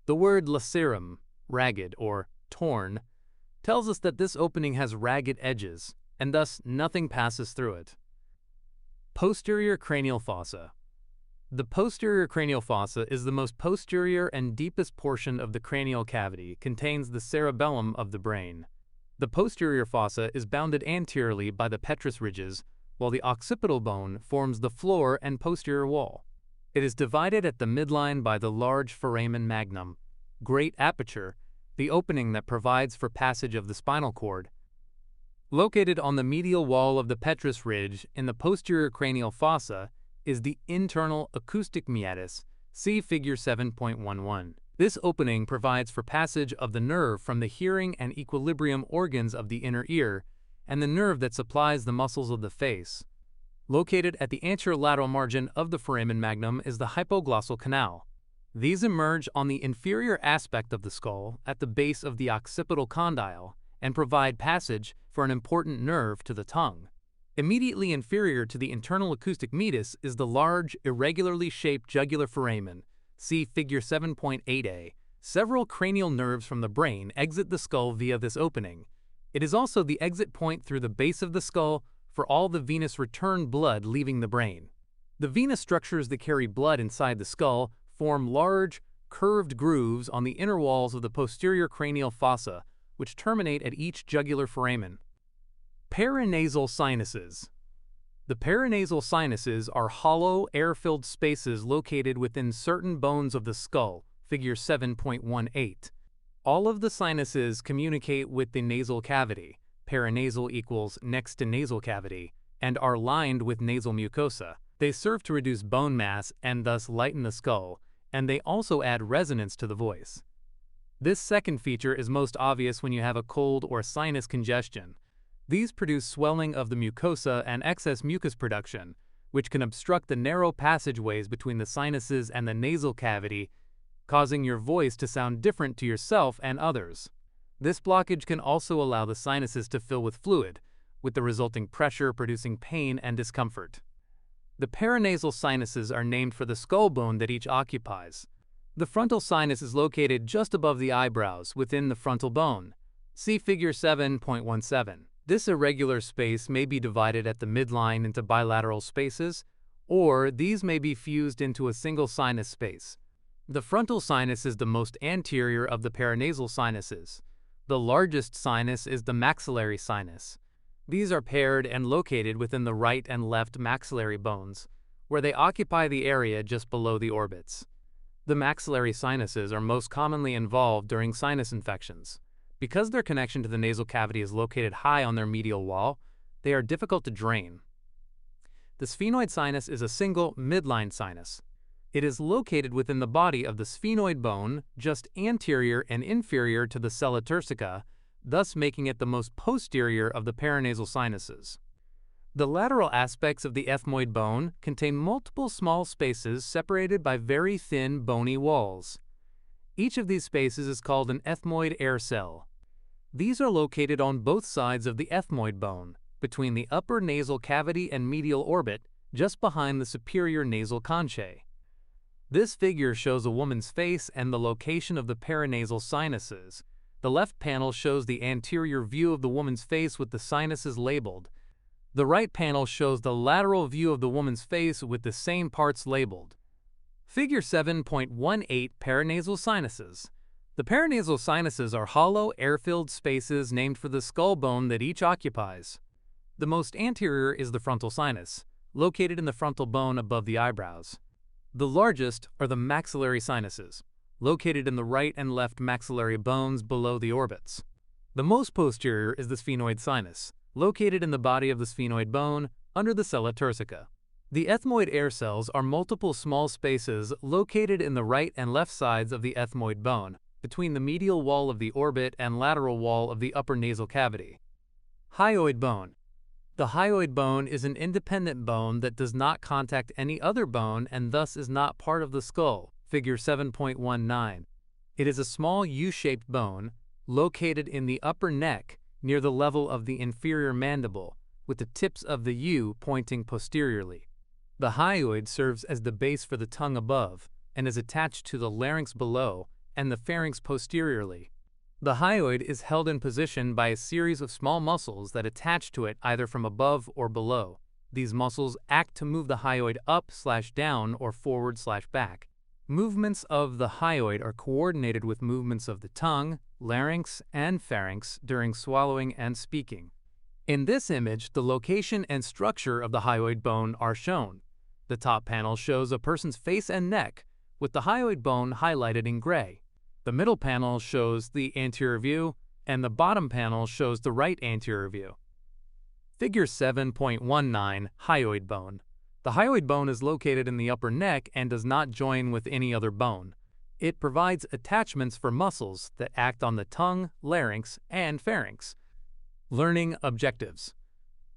The word lacerum, ragged or torn, tells us that this opening has ragged edges, and thus nothing passes through it. Posterior cranial fossa. The posterior cranial fossa is the most posterior and deepest portion of the cranial cavity, contains the cerebellum of the brain. The posterior fossa is bounded anteriorly by the petrous ridges, while the occipital bone forms the floor and posterior wall. It is divided at the midline by the large foramen magnum, great aperture, the opening that provides for passage of the spinal cord. Located on the medial wall of the petrous ridge in the posterior cranial fossa is the internal acoustic meatus, see Figure 7.11. This opening provides for passage of the nerve from the hearing and equilibrium organs of the inner ear and the nerve that supplies the muscles of the face. Located at the anterolateral margin of the foramen magnum is the hypoglossal canal. These emerge on the inferior aspect of the skull at the base of the occipital condyle and provide passage for an important nerve to the tongue. Immediately inferior to the internal acoustic meatus is the large, irregularly shaped jugular foramen. See Figure 7.8a. Several cranial nerves from the brain exit the skull via this opening. It is also the exit point through the base of the skull for all the venous return blood leaving the brain. The venous structures that carry blood inside the skull form large, curved grooves on the inner walls of the posterior cranial fossa, which terminate at each jugular foramen. Paranasal sinuses. The paranasal sinuses are hollow, air-filled spaces located within certain bones of the skull, Figure 7.18. All of the sinuses communicate with the nasal cavity, paranasal equals next to nasal cavity, and are lined with nasal mucosa. They serve to reduce bone mass and thus lighten the skull, and they also add resonance to the voice. This second feature is most obvious when you have a cold or sinus congestion. These produce swelling of the mucosa and excess mucus production, which can obstruct the narrow passageways between the sinuses and the nasal cavity, causing your voice to sound different to yourself and others. This blockage can also allow the sinuses to fill with fluid, with the resulting pressure producing pain and discomfort. The paranasal sinuses are named for the skull bone that each occupies. The frontal sinus is located just above the eyebrows within the frontal bone. See Figure 7.17. This irregular space may be divided at the midline into bilateral spaces, or these may be fused into a single sinus space. The frontal sinus is the most anterior of the paranasal sinuses. The largest sinus is the maxillary sinus. These are paired and located within the right and left maxillary bones, where they occupy the area just below the orbits. The maxillary sinuses are most commonly involved during sinus infections. Because their connection to the nasal cavity is located high on their medial wall, they are difficult to drain. The sphenoid sinus is a single midline sinus. It is located within the body of the sphenoid bone, just anterior and inferior to the sella turcica, thus making it the most posterior of the paranasal sinuses. The lateral aspects of the ethmoid bone contain multiple small spaces separated by very thin bony walls. Each of these spaces is called an ethmoid air cell. These are located on both sides of the ethmoid bone, between the upper nasal cavity and medial orbit, just behind the superior nasal conchae. This figure shows a woman's face and the location of the paranasal sinuses. The left panel shows the anterior view of the woman's face with the sinuses labeled. The right panel shows the lateral view of the woman's face with the same parts labeled. Figure 7.18 Paranasal sinuses. The paranasal sinuses are hollow, air-filled spaces named for the skull bone that each occupies. The most anterior is the frontal sinus, located in the frontal bone above the eyebrows. The largest are the maxillary sinuses, located in the right and left maxillary bones below the orbits. The most posterior is the sphenoid sinus, located in the body of the sphenoid bone under the sella turcica. The ethmoid air cells are multiple small spaces located in the right and left sides of the ethmoid bone, between the medial wall of the orbit and lateral wall of the upper nasal cavity. Hyoid bone. The hyoid bone is an independent bone that does not contact any other bone and thus is not part of the skull, figure 7.19. It is a small U-shaped bone located in the upper neck near the level of the inferior mandible, with the tips of the U pointing posteriorly. The hyoid serves as the base for the tongue above and is attached to the larynx below and the pharynx posteriorly. The hyoid is held in position by a series of small muscles that attach to it either from above or below. These muscles act to move the hyoid up/down or forward/back. Movements of the hyoid are coordinated with movements of the tongue, larynx, and pharynx during swallowing and speaking. In this image, the location and structure of the hyoid bone are shown. The top panel shows a person's face and neck, with the hyoid bone highlighted in gray. The middle panel shows the anterior view, and the bottom panel shows the right anterior view. Figure 7.19 Hyoid bone. The hyoid bone is located in the upper neck and does not join with any other bone. It provides attachments for muscles that act on the tongue, larynx, and pharynx. Learning objectives.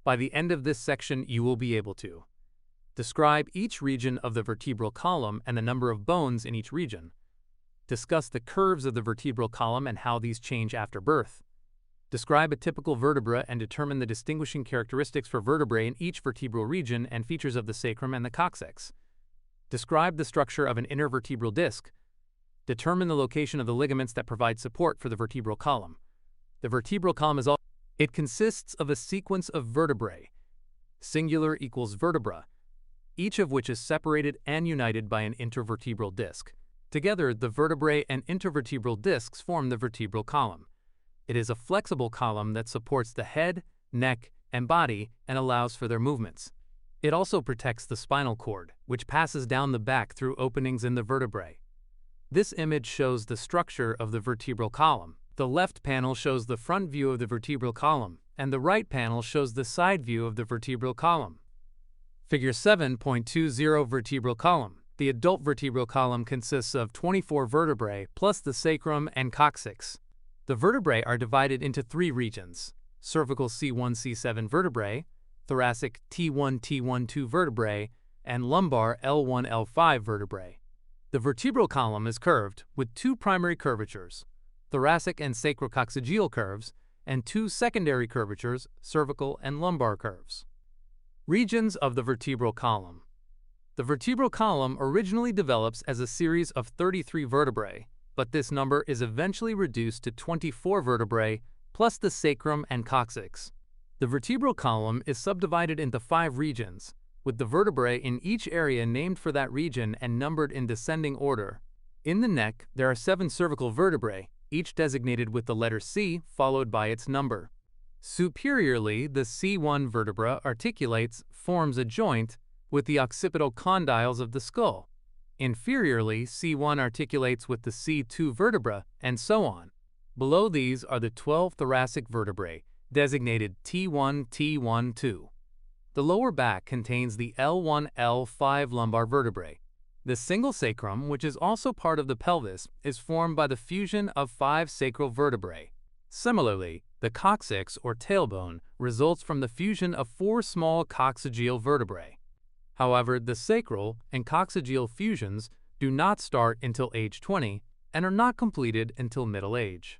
By the end of this section, you will be able to describe each region of the vertebral column and the number of bones in each region. Discuss the curves of the vertebral column and how these change after birth. Describe a typical vertebra and determine the distinguishing characteristics for vertebrae in each vertebral region and features of the sacrum and the coccyx. Describe the structure of an intervertebral disc. Determine the location of the ligaments that provide support for the vertebral column. The vertebral column it consists of a sequence of vertebrae. Singular equals vertebra, each of which is separated and united by an intervertebral disc. Together, the vertebrae and intervertebral discs form the vertebral column. It is a flexible column that supports the head, neck, and body and allows for their movements. It also protects the spinal cord, which passes down the back through openings in the vertebrae. This image shows the structure of the vertebral column. The left panel shows the front view of the vertebral column, and the right panel shows the side view of the vertebral column. Figure 7.20 Vertebral column. The adult vertebral column consists of 24 vertebrae plus the sacrum and coccyx. The vertebrae are divided into three regions: cervical C1-C7 vertebrae, thoracic T1-T12 vertebrae, and lumbar L1-L5 vertebrae. The vertebral column is curved with two primary curvatures, thoracic and sacrococcygeal curves, and two secondary curvatures, cervical and lumbar curves. Regions of the vertebral column. The vertebral column originally develops as a series of 33 vertebrae, but this number is eventually reduced to 24 vertebrae plus the sacrum and coccyx. The vertebral column is subdivided into 5 regions, with the vertebrae in each area named for that region and numbered in descending order. In the neck, there are 7 cervical vertebrae, each designated with the letter C followed by its number. Superiorly, the C1 vertebra articulates, forms a joint with the occipital condyles of the skull. Inferiorly, C1 articulates with the C2 vertebra, and so on. Below these are the 12 thoracic vertebrae, designated T1, T12. The lower back contains the L1-L5 lumbar vertebrae. The single sacrum, which is also part of the pelvis, is formed by the fusion of 5 sacral vertebrae. Similarly, the coccyx or tailbone results from the fusion of 4 small coccygeal vertebrae. However, the sacral and coccygeal fusions do not start until age 20 and are not completed until middle age.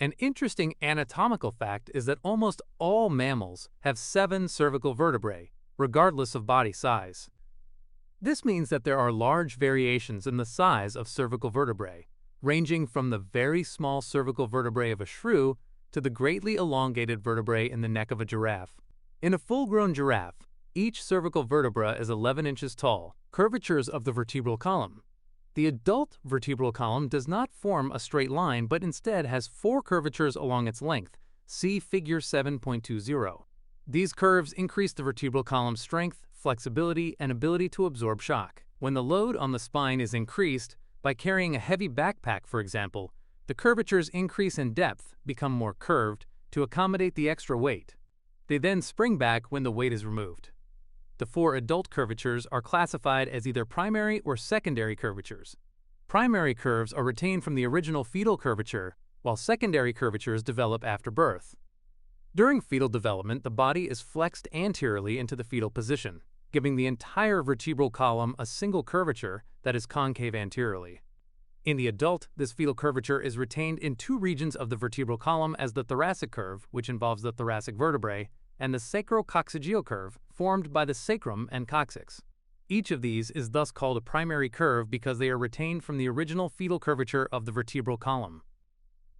An interesting anatomical fact is that almost all mammals have 7 cervical vertebrae, regardless of body size. This means that there are large variations in the size of cervical vertebrae, ranging from the very small cervical vertebrae of a shrew to the greatly elongated vertebrae in the neck of a giraffe. In a full-grown giraffe, each cervical vertebra is 11 inches tall. Curvatures of the vertebral column. The adult vertebral column does not form a straight line but instead has 4 curvatures along its length. See Figure 7.20. These curves increase the vertebral column's strength, flexibility, and ability to absorb shock. When the load on the spine is increased, by carrying a heavy backpack for example, the curvatures increase in depth, become more curved, to accommodate the extra weight. They then spring back when the weight is removed. The 4 adult curvatures are classified as either primary or secondary curvatures. Primary curves are retained from the original fetal curvature, while secondary curvatures develop after birth. During fetal development, the body is flexed anteriorly into the fetal position, giving the entire vertebral column a single curvature that is concave anteriorly. In the adult, this fetal curvature is retained in 2 regions of the vertebral column as the thoracic curve, which involves the thoracic vertebrae, and the sacrococcygeal curve, formed by the sacrum and coccyx. Each of these is thus called a primary curve because they are retained from the original fetal curvature of the vertebral column.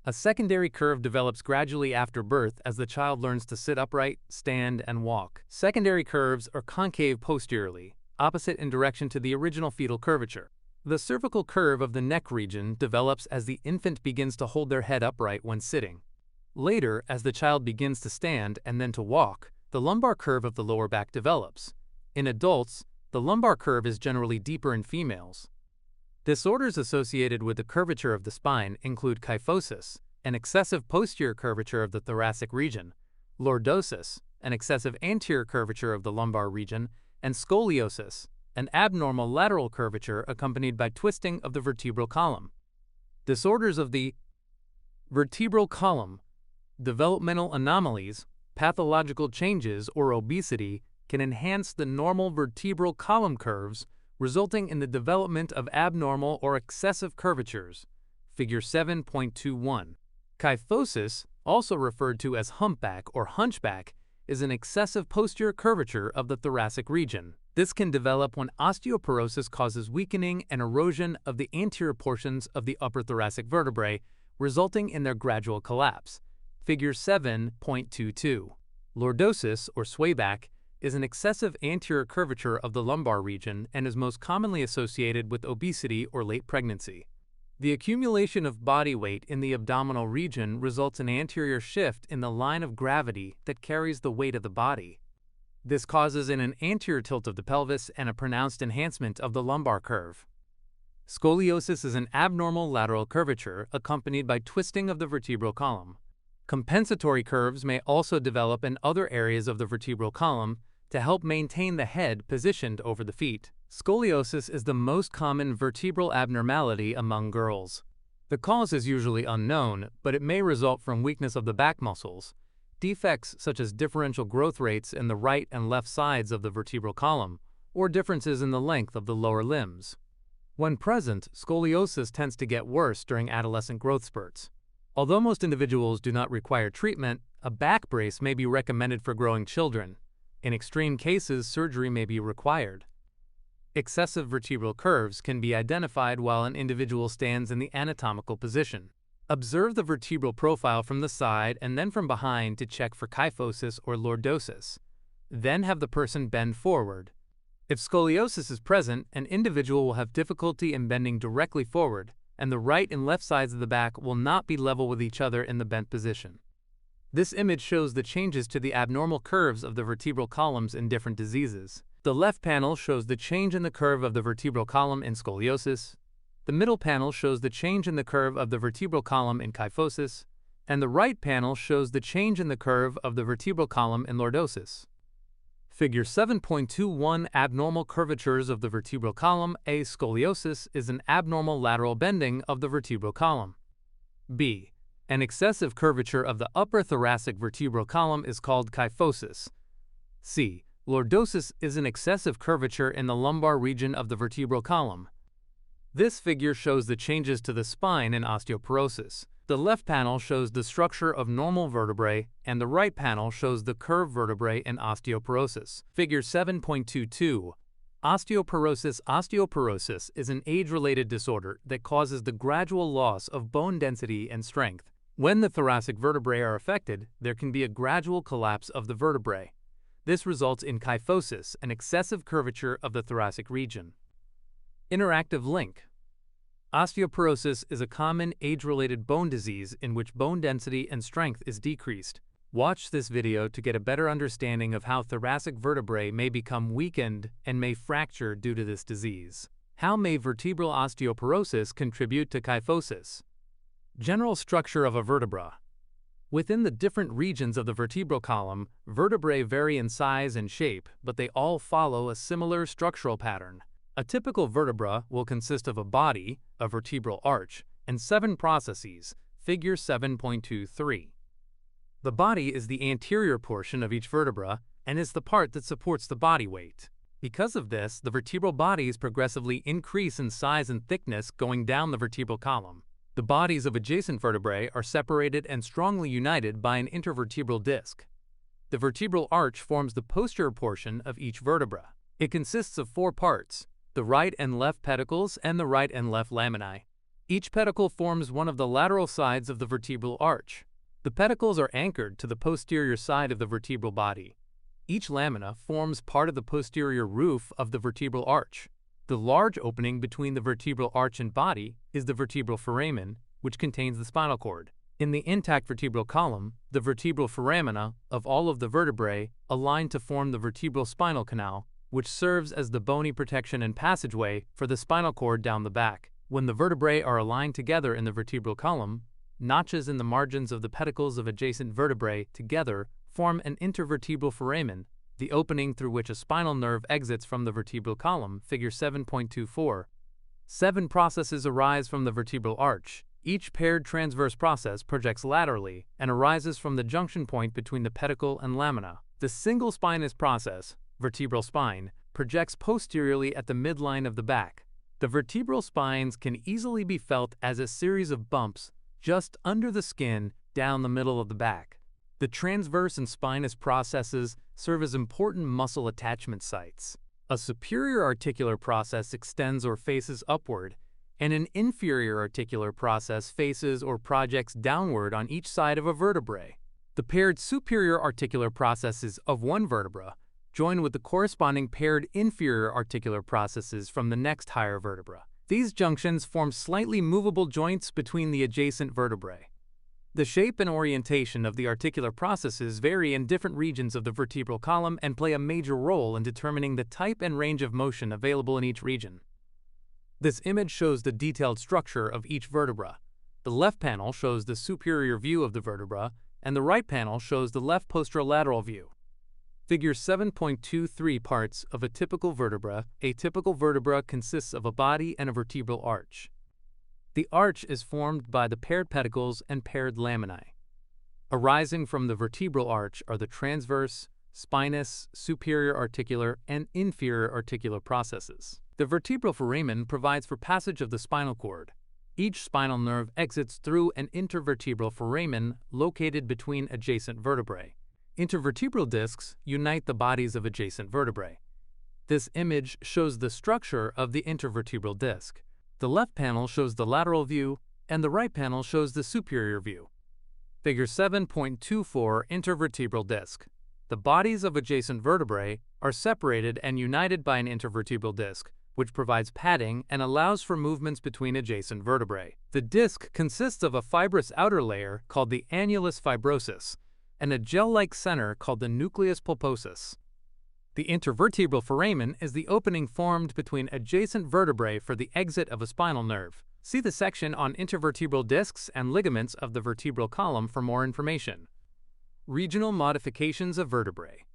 A secondary curve develops gradually after birth as the child learns to sit upright, stand, and walk. Secondary curves are concave posteriorly, opposite in direction to the original fetal curvature. The cervical curve of the neck region develops as the infant begins to hold their head upright when sitting. Later, as the child begins to stand and then to walk, the lumbar curve of the lower back develops. In adults, the lumbar curve is generally deeper in females. Disorders associated with the curvature of the spine include kyphosis, an excessive posterior curvature of the thoracic region, lordosis, an excessive anterior curvature of the lumbar region, and scoliosis, an abnormal lateral curvature accompanied by twisting of the vertebral column. Disorders of the vertebral column, developmental anomalies, pathological changes, or obesity can enhance the normal vertebral column curves, resulting in the development of abnormal or excessive curvatures. Figure 7.21. Kyphosis, also referred to as humpback or hunchback, is an excessive posterior curvature of the thoracic region. This can develop when osteoporosis causes weakening and erosion of the anterior portions of the upper thoracic vertebrae, resulting in their gradual collapse. Figure 7.22. Lordosis, or swayback, is an excessive anterior curvature of the lumbar region and is most commonly associated with obesity or late pregnancy. The accumulation of body weight in the abdominal region results in anterior shift in the line of gravity that carries the weight of the body. This causes an anterior tilt of the pelvis and a pronounced enhancement of the lumbar curve. Scoliosis is an abnormal lateral curvature accompanied by twisting of the vertebral column. Compensatory curves may also develop in other areas of the vertebral column to help maintain the head positioned over the feet. Scoliosis is the most common vertebral abnormality among girls. The cause is usually unknown, but it may result from weakness of the back muscles, defects such as differential growth rates in the right and left sides of the vertebral column, or differences in the length of the lower limbs. When present, scoliosis tends to get worse during adolescent growth spurts. Although most individuals do not require treatment, a back brace may be recommended for growing children. In extreme cases, surgery may be required. Excessive vertebral curves can be identified while an individual stands in the anatomical position. Observe the vertebral profile from the side and then from behind to check for kyphosis or lordosis. Then have the person bend forward. If scoliosis is present, an individual will have difficulty in bending directly forward, and the right and left sides of the back will not be level with each other in the bent position. This image shows the changes to the abnormal curves of the vertebral columns in different diseases. The left panel shows the change in the curve of the vertebral column in scoliosis. The middle panel shows the change in the curve of the vertebral column in kyphosis, and the right panel shows the change in the curve of the vertebral column in lordosis. Figure 7.21 Abnormal curvatures of the vertebral column. A. Scoliosis is an abnormal lateral bending of the vertebral column. B. An excessive curvature of the upper thoracic vertebral column is called kyphosis. C. Lordosis is an excessive curvature in the lumbar region of the vertebral column. This figure shows the changes to the spine in osteoporosis. The left panel shows the structure of normal vertebrae, and the right panel shows the curved vertebrae in osteoporosis. Figure 7.22. Osteoporosis. Osteoporosis is an age-related disorder that causes the gradual loss of bone density and strength. When the thoracic vertebrae are affected, there can be a gradual collapse of the vertebrae. This results in kyphosis, an excessive curvature of the thoracic region. Interactive link. Osteoporosis is a common age-related bone disease in which bone density and strength is decreased. Watch this video to get a better understanding of how thoracic vertebrae may become weakened and may fracture due to this disease. How may vertebral osteoporosis contribute to kyphosis? General structure of a vertebra. Within the different regions of the vertebral column, vertebrae vary in size and shape, but they all follow a similar structural pattern. A typical vertebra will consist of a body, a vertebral arch, and 7 processes, figure 7.23. The body is the anterior portion of each vertebra and is the part that supports the body weight. Because of this, the vertebral bodies progressively increase in size and thickness going down the vertebral column. The bodies of adjacent vertebrae are separated and strongly united by an intervertebral disc. The vertebral arch forms the posterior portion of each vertebra. It consists of 4 parts: the right and left pedicles and the right and left laminae. Each pedicle forms one of the lateral sides of the vertebral arch. The pedicles are anchored to the posterior side of the vertebral body. Each lamina forms part of the posterior roof of the vertebral arch. The large opening between the vertebral arch and body is the vertebral foramen, which contains the spinal cord. In the intact vertebral column, the vertebral foramina of all of the vertebrae align to form the vertebral spinal canal, which serves as the bony protection and passageway for the spinal cord down the back. When the vertebrae are aligned together in the vertebral column, notches in the margins of the pedicles of adjacent vertebrae together form an intervertebral foramen, the opening through which a spinal nerve exits from the vertebral column, figure 7.24. 7 processes arise from the vertebral arch. Each paired transverse process projects laterally and arises from the junction point between the pedicle and lamina. The single spinous process, vertebral spine, projects posteriorly at the midline of the back. The vertebral spines can easily be felt as a series of bumps just under the skin down the middle of the back. The transverse and spinous processes serve as important muscle attachment sites. A superior articular process extends or faces upward, and an inferior articular process faces or projects downward on each side of a vertebrae. The paired superior articular processes of one vertebra join with the corresponding paired inferior articular processes from the next higher vertebra. These junctions form slightly movable joints between the adjacent vertebrae. The shape and orientation of the articular processes vary in different regions of the vertebral column and play a major role in determining the type and range of motion available in each region. This image shows the detailed structure of each vertebra. The left panel shows the superior view of the vertebra, and the right panel shows the left posterolateral view. Figure 7.23 parts of a typical vertebra. A typical vertebra consists of a body and a vertebral arch. The arch is formed by the paired pedicles and paired laminae. Arising from the vertebral arch are the transverse, spinous, superior articular, and inferior articular processes. The vertebral foramen provides for passage of the spinal cord. Each spinal nerve exits through an intervertebral foramen located between adjacent vertebrae. Intervertebral discs unite the bodies of adjacent vertebrae. This image shows the structure of the intervertebral disc. The left panel shows the lateral view, and the right panel shows the superior view. Figure 7.24 Intervertebral disc. The bodies of adjacent vertebrae are separated and united by an intervertebral disc, which provides padding and allows for movements between adjacent vertebrae. The disc consists of a fibrous outer layer called the annulus fibrosus and a gel-like center called the nucleus pulposus. The intervertebral foramen is the opening formed between adjacent vertebrae for the exit of a spinal nerve. See the section on intervertebral discs and ligaments of the vertebral column for more information. Regional modifications of vertebrae.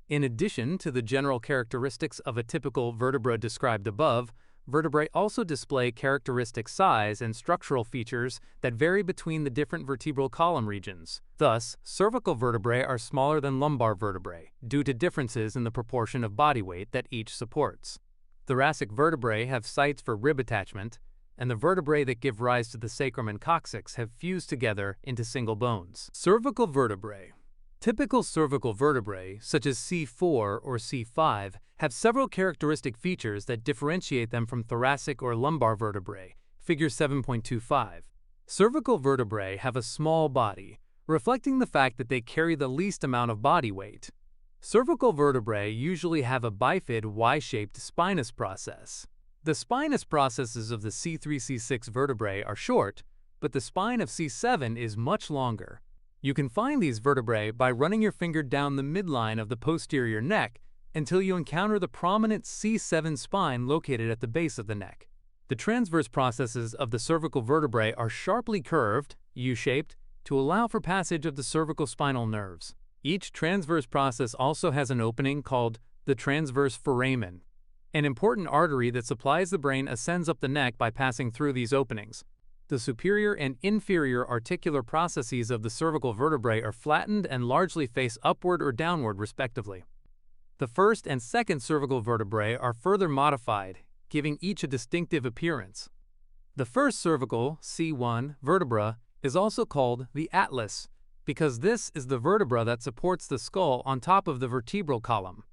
In addition to the general characteristics of a typical vertebra described above, vertebrae also display characteristic size and structural features that vary between the different vertebral column regions. Thus, cervical vertebrae are smaller than lumbar vertebrae, due to differences in the proportion of body weight that each supports. Thoracic vertebrae have sites for rib attachment, and the vertebrae that give rise to the sacrum and coccyx have fused together into single bones. Cervical vertebrae. Typical cervical vertebrae, such as C4 or C5, have several characteristic features that differentiate them from thoracic or lumbar vertebrae. Figure 7.25. Cervical vertebrae have a small body, reflecting the fact that they carry the least amount of body weight. Cervical vertebrae usually have a bifid Y-shaped spinous process. The spinous processes of the C3-C6 vertebrae are short, but the spine of C7 is much longer. You can find these vertebrae by running your finger down the midline of the posterior neck until you encounter the prominent C7 spine located at the base of the neck. The transverse processes of the cervical vertebrae are sharply curved, U-shaped, to allow for passage of the cervical spinal nerves. Each transverse process also has an opening called the transverse foramen. An important artery that supplies the brain ascends up the neck by passing through these openings. The superior and inferior articular processes of the cervical vertebrae are flattened and largely face upward or downward respectively. The first and second cervical vertebrae are further modified, giving each a distinctive appearance. The first cervical, C1, vertebra is also called the atlas, because this is the vertebra that supports the skull on top of the vertebral column.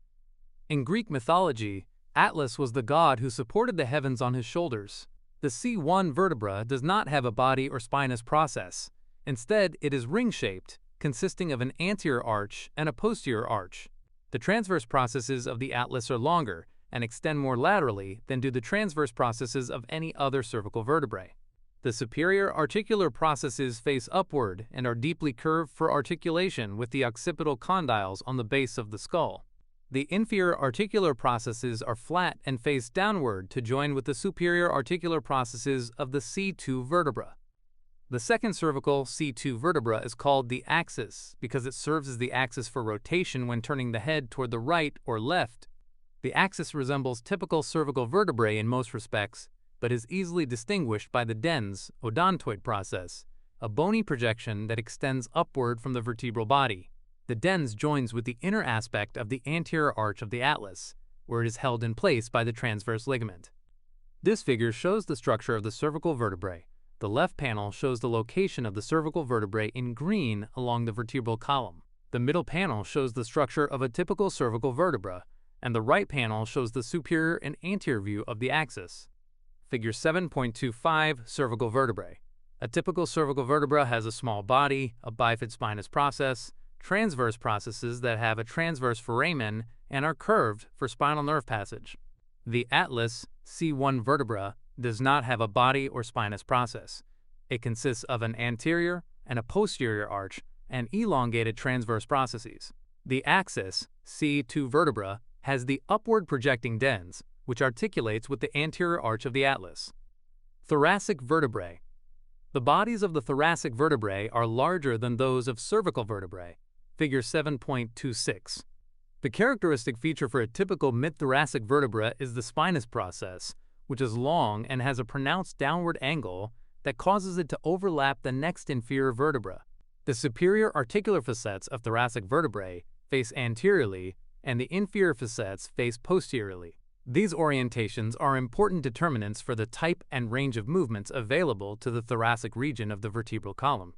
In Greek mythology, Atlas was the god who supported the heavens on his shoulders. The C1 vertebra does not have a body or spinous process. Instead, it is ring-shaped, consisting of an anterior arch and a posterior arch. The transverse processes of the atlas are longer and extend more laterally than do the transverse processes of any other cervical vertebrae. The superior articular processes face upward and are deeply curved for articulation with the occipital condyles on the base of the skull. The inferior articular processes are flat and face downward to join with the superior articular processes of the C2 vertebra. The second cervical C2 vertebra is called the axis because it serves as the axis for rotation when turning the head toward the right or left. The axis resembles typical cervical vertebrae in most respects, but is easily distinguished by the dens, odontoid process, a bony projection that extends upward from the vertebral body. The dens joins with the inner aspect of the anterior arch of the atlas, where it is held in place by the transverse ligament. This figure shows the structure of the cervical vertebrae. The left panel shows the location of the cervical vertebrae in green along the vertebral column. The middle panel shows the structure of a typical cervical vertebra, and the right panel shows the superior and anterior view of the axis. Figure 7.25 Cervical vertebrae. A typical cervical vertebra has a small body, a bifid spinous process, transverse processes that have a transverse foramen and are curved for spinal nerve passage. The atlas, C1 vertebra, does not have a body or spinous process. It consists of an anterior and a posterior arch and elongated transverse processes. The axis, C2 vertebra, has the upward projecting dens, which articulates with the anterior arch of the atlas. Thoracic vertebrae. The bodies of the thoracic vertebrae are larger than those of cervical vertebrae. Figure 7.26. The characteristic feature for a typical mid-thoracic vertebra is the spinous process, which is long and has a pronounced downward angle that causes it to overlap the next inferior vertebra. The superior articular facets of thoracic vertebrae face anteriorly, and the inferior facets face posteriorly. These orientations are important determinants for the type and range of movements available to the thoracic region of the vertebral column.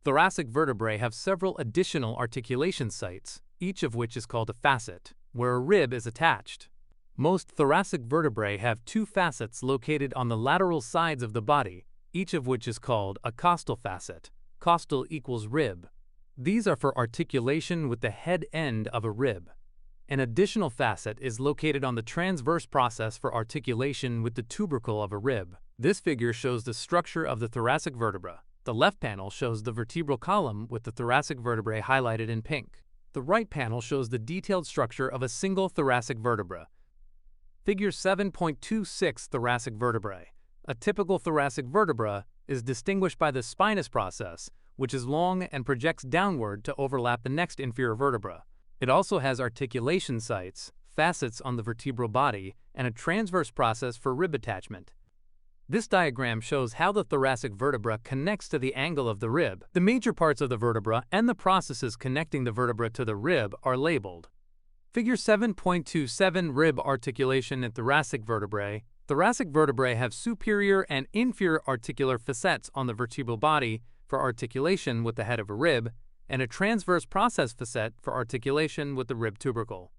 Thoracic vertebrae have several additional articulation sites, each of which is called a facet, where a rib is attached. Most thoracic vertebrae have two facets located on the lateral sides of the body, each of which is called a costal facet. Costal equals rib. These are for articulation with the head end of a rib. An additional facet is located on the transverse process for articulation with the tubercle of a rib. This figure shows the structure of the thoracic vertebra. The left panel shows the vertebral column with the thoracic vertebrae highlighted in pink. The right panel shows the detailed structure of a single thoracic vertebra. Figure 7.26 Thoracic vertebrae. A typical thoracic vertebra is distinguished by the spinous process, which is long and projects downward to overlap the next inferior vertebra. It also has articulation sites, facets on the vertebral body, and a transverse process for rib attachment. This diagram shows how the thoracic vertebra connects to the angle of the rib. The major parts of the vertebra and the processes connecting the vertebra to the rib are labeled. Figure 7.27 Rib articulation in thoracic vertebrae. Thoracic vertebrae have superior and inferior articular facets on the vertebral body for articulation with the head of a rib, and a transverse process facet for articulation with the rib tubercle.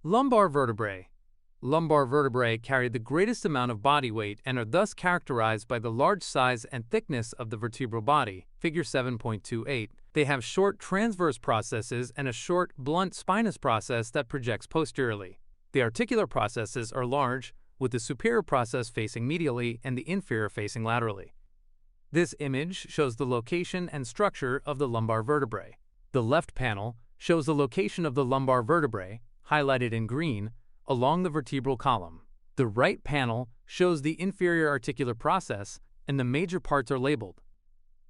Lumbar vertebrae. Lumbar vertebrae carry the greatest amount of body weight and are thus characterized by the large size and thickness of the vertebral body. Figure 7.28. They have short transverse processes and a short, blunt spinous process that projects posteriorly. The articular processes are large, with the superior process facing medially and the inferior facing laterally. This image shows the location and structure of the lumbar vertebrae. The left panel shows the location of the lumbar vertebrae, highlighted in green, along the vertebral column. The right panel shows the inferior articular process, and the major parts are labeled.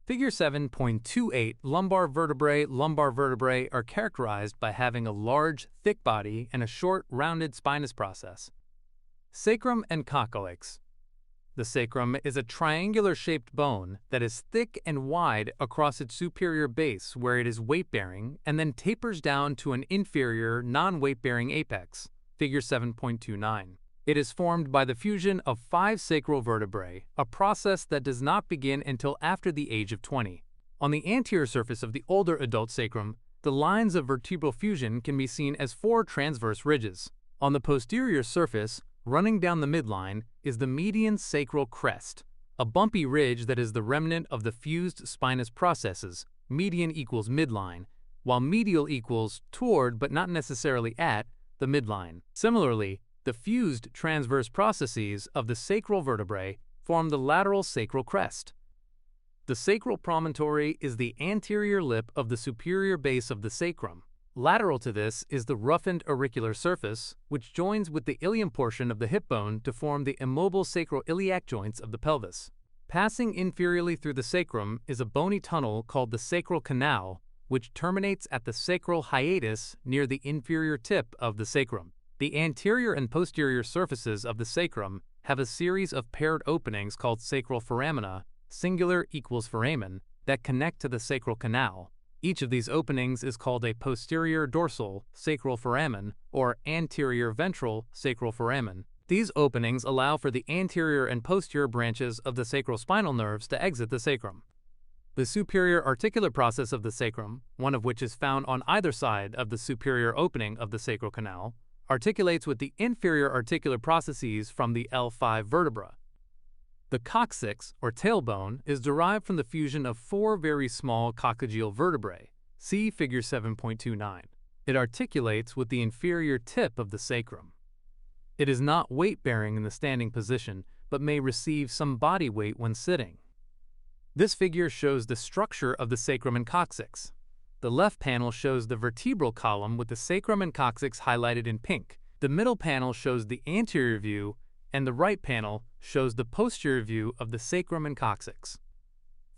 Figure 7.28 lumbar vertebrae are characterized by having a large, thick body and a short, rounded spinous process. Sacrum and coccyx. The sacrum is a triangular-shaped bone that is thick and wide across its superior base where it is weight-bearing and then tapers down to an inferior, non-weight-bearing apex. Figure 7.29. It is formed by the fusion of 5 sacral vertebrae, a process that does not begin until after the age of 20. On the anterior surface of the older adult sacrum, the lines of vertebral fusion can be seen as 4 transverse ridges. On the posterior surface, running down the midline, is the median sacral crest, a bumpy ridge that is the remnant of the fused spinous processes. Median equals midline, while medial equals toward but not necessarily at the midline. Similarly, the fused transverse processes of the sacral vertebrae form the lateral sacral crest. The sacral promontory is the anterior lip of the superior base of the sacrum. Lateral to this is the roughened auricular surface, which joins with the ilium portion of the hip bone to form the immobile sacroiliac joints of the pelvis. Passing inferiorly through the sacrum is a bony tunnel called the sacral canal, which terminates at the sacral hiatus near the inferior tip of the sacrum. The anterior and posterior surfaces of the sacrum have a series of paired openings called sacral foramina, singular equals foramen, that connect to the sacral canal. Each of these openings is called a posterior dorsal sacral foramen or anterior ventral sacral foramen. These openings allow for the anterior and posterior branches of the sacrospinal nerves to exit the sacrum. The superior articular process of the sacrum, one of which is found on either side of the superior opening of the sacral canal, articulates with the inferior articular processes from the L5 vertebra. The coccyx, or tailbone, is derived from the fusion of 4 very small coccygeal vertebrae. See Figure 7.29. It articulates with the inferior tip of the sacrum. It is not weight-bearing in the standing position, but may receive some body weight when sitting. This figure shows the structure of the sacrum and coccyx. The left panel shows the vertebral column with the sacrum and coccyx highlighted in pink. The middle panel shows the anterior view, and the right panel shows the posterior view of the sacrum and coccyx.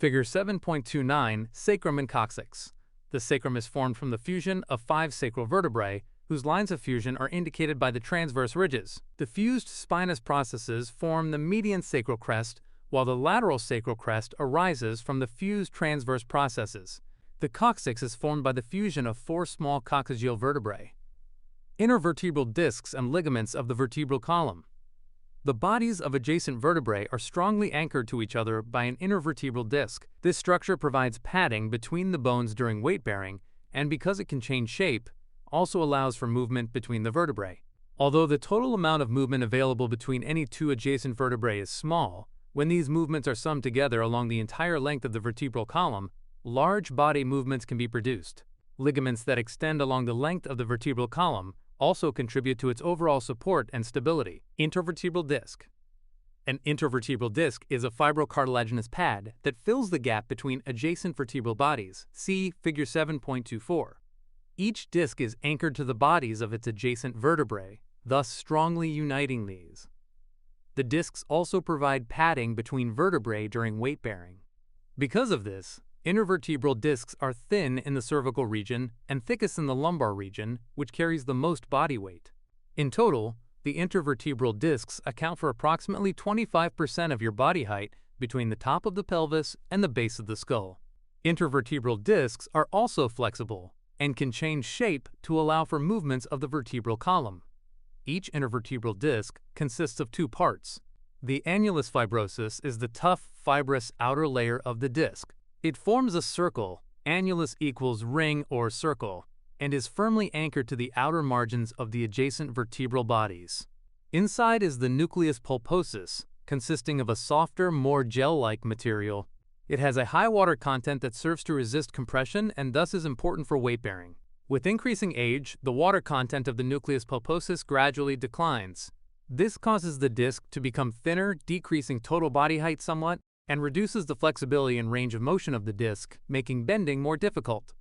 Figure 7.29, Sacrum and Coccyx. The sacrum is formed from the fusion of 5 sacral vertebrae, whose lines of fusion are indicated by the transverse ridges. The fused spinous processes form the median sacral crest, while the lateral sacral crest arises from the fused transverse processes. The coccyx is formed by the fusion of 4 small coccygeal vertebrae. Intervertebral discs and ligaments of the vertebral column. The bodies of adjacent vertebrae are strongly anchored to each other by an intervertebral disc. This structure provides padding between the bones during weight-bearing, and because it can change shape, also allows for movement between the vertebrae. Although the total amount of movement available between any 2 adjacent vertebrae is small, when these movements are summed together along the entire length of the vertebral column, large body movements can be produced. Ligaments that extend along the length of the vertebral column also contribute to its overall support and stability. Intervertebral disc. An intervertebral disc is a fibrocartilaginous pad that fills the gap between adjacent vertebral bodies. See Figure 7.24. Each disc is anchored to the bodies of its adjacent vertebrae, thus strongly uniting these. The discs also provide padding between vertebrae during weight-bearing. Because of this, intervertebral discs are thin in the cervical region and thickest in the lumbar region, which carries the most body weight. In total, the intervertebral discs account for approximately 25% of your body height between the top of the pelvis and the base of the skull. Intervertebral discs are also flexible and can change shape to allow for movements of the vertebral column. Each intervertebral disc consists of 2 parts. The annulus fibrosus is the tough, fibrous outer layer of the disc. It forms a circle, annulus equals ring or circle, and is firmly anchored to the outer margins of the adjacent vertebral bodies. Inside is the nucleus pulposus, consisting of a softer, more gel-like material. It has a high water content that serves to resist compression and thus is important for weight-bearing. With increasing age, the water content of the nucleus pulposus gradually declines. This causes the disc to become thinner, decreasing total body height somewhat, and reduces the flexibility and range of motion of the disc, making bending more difficult.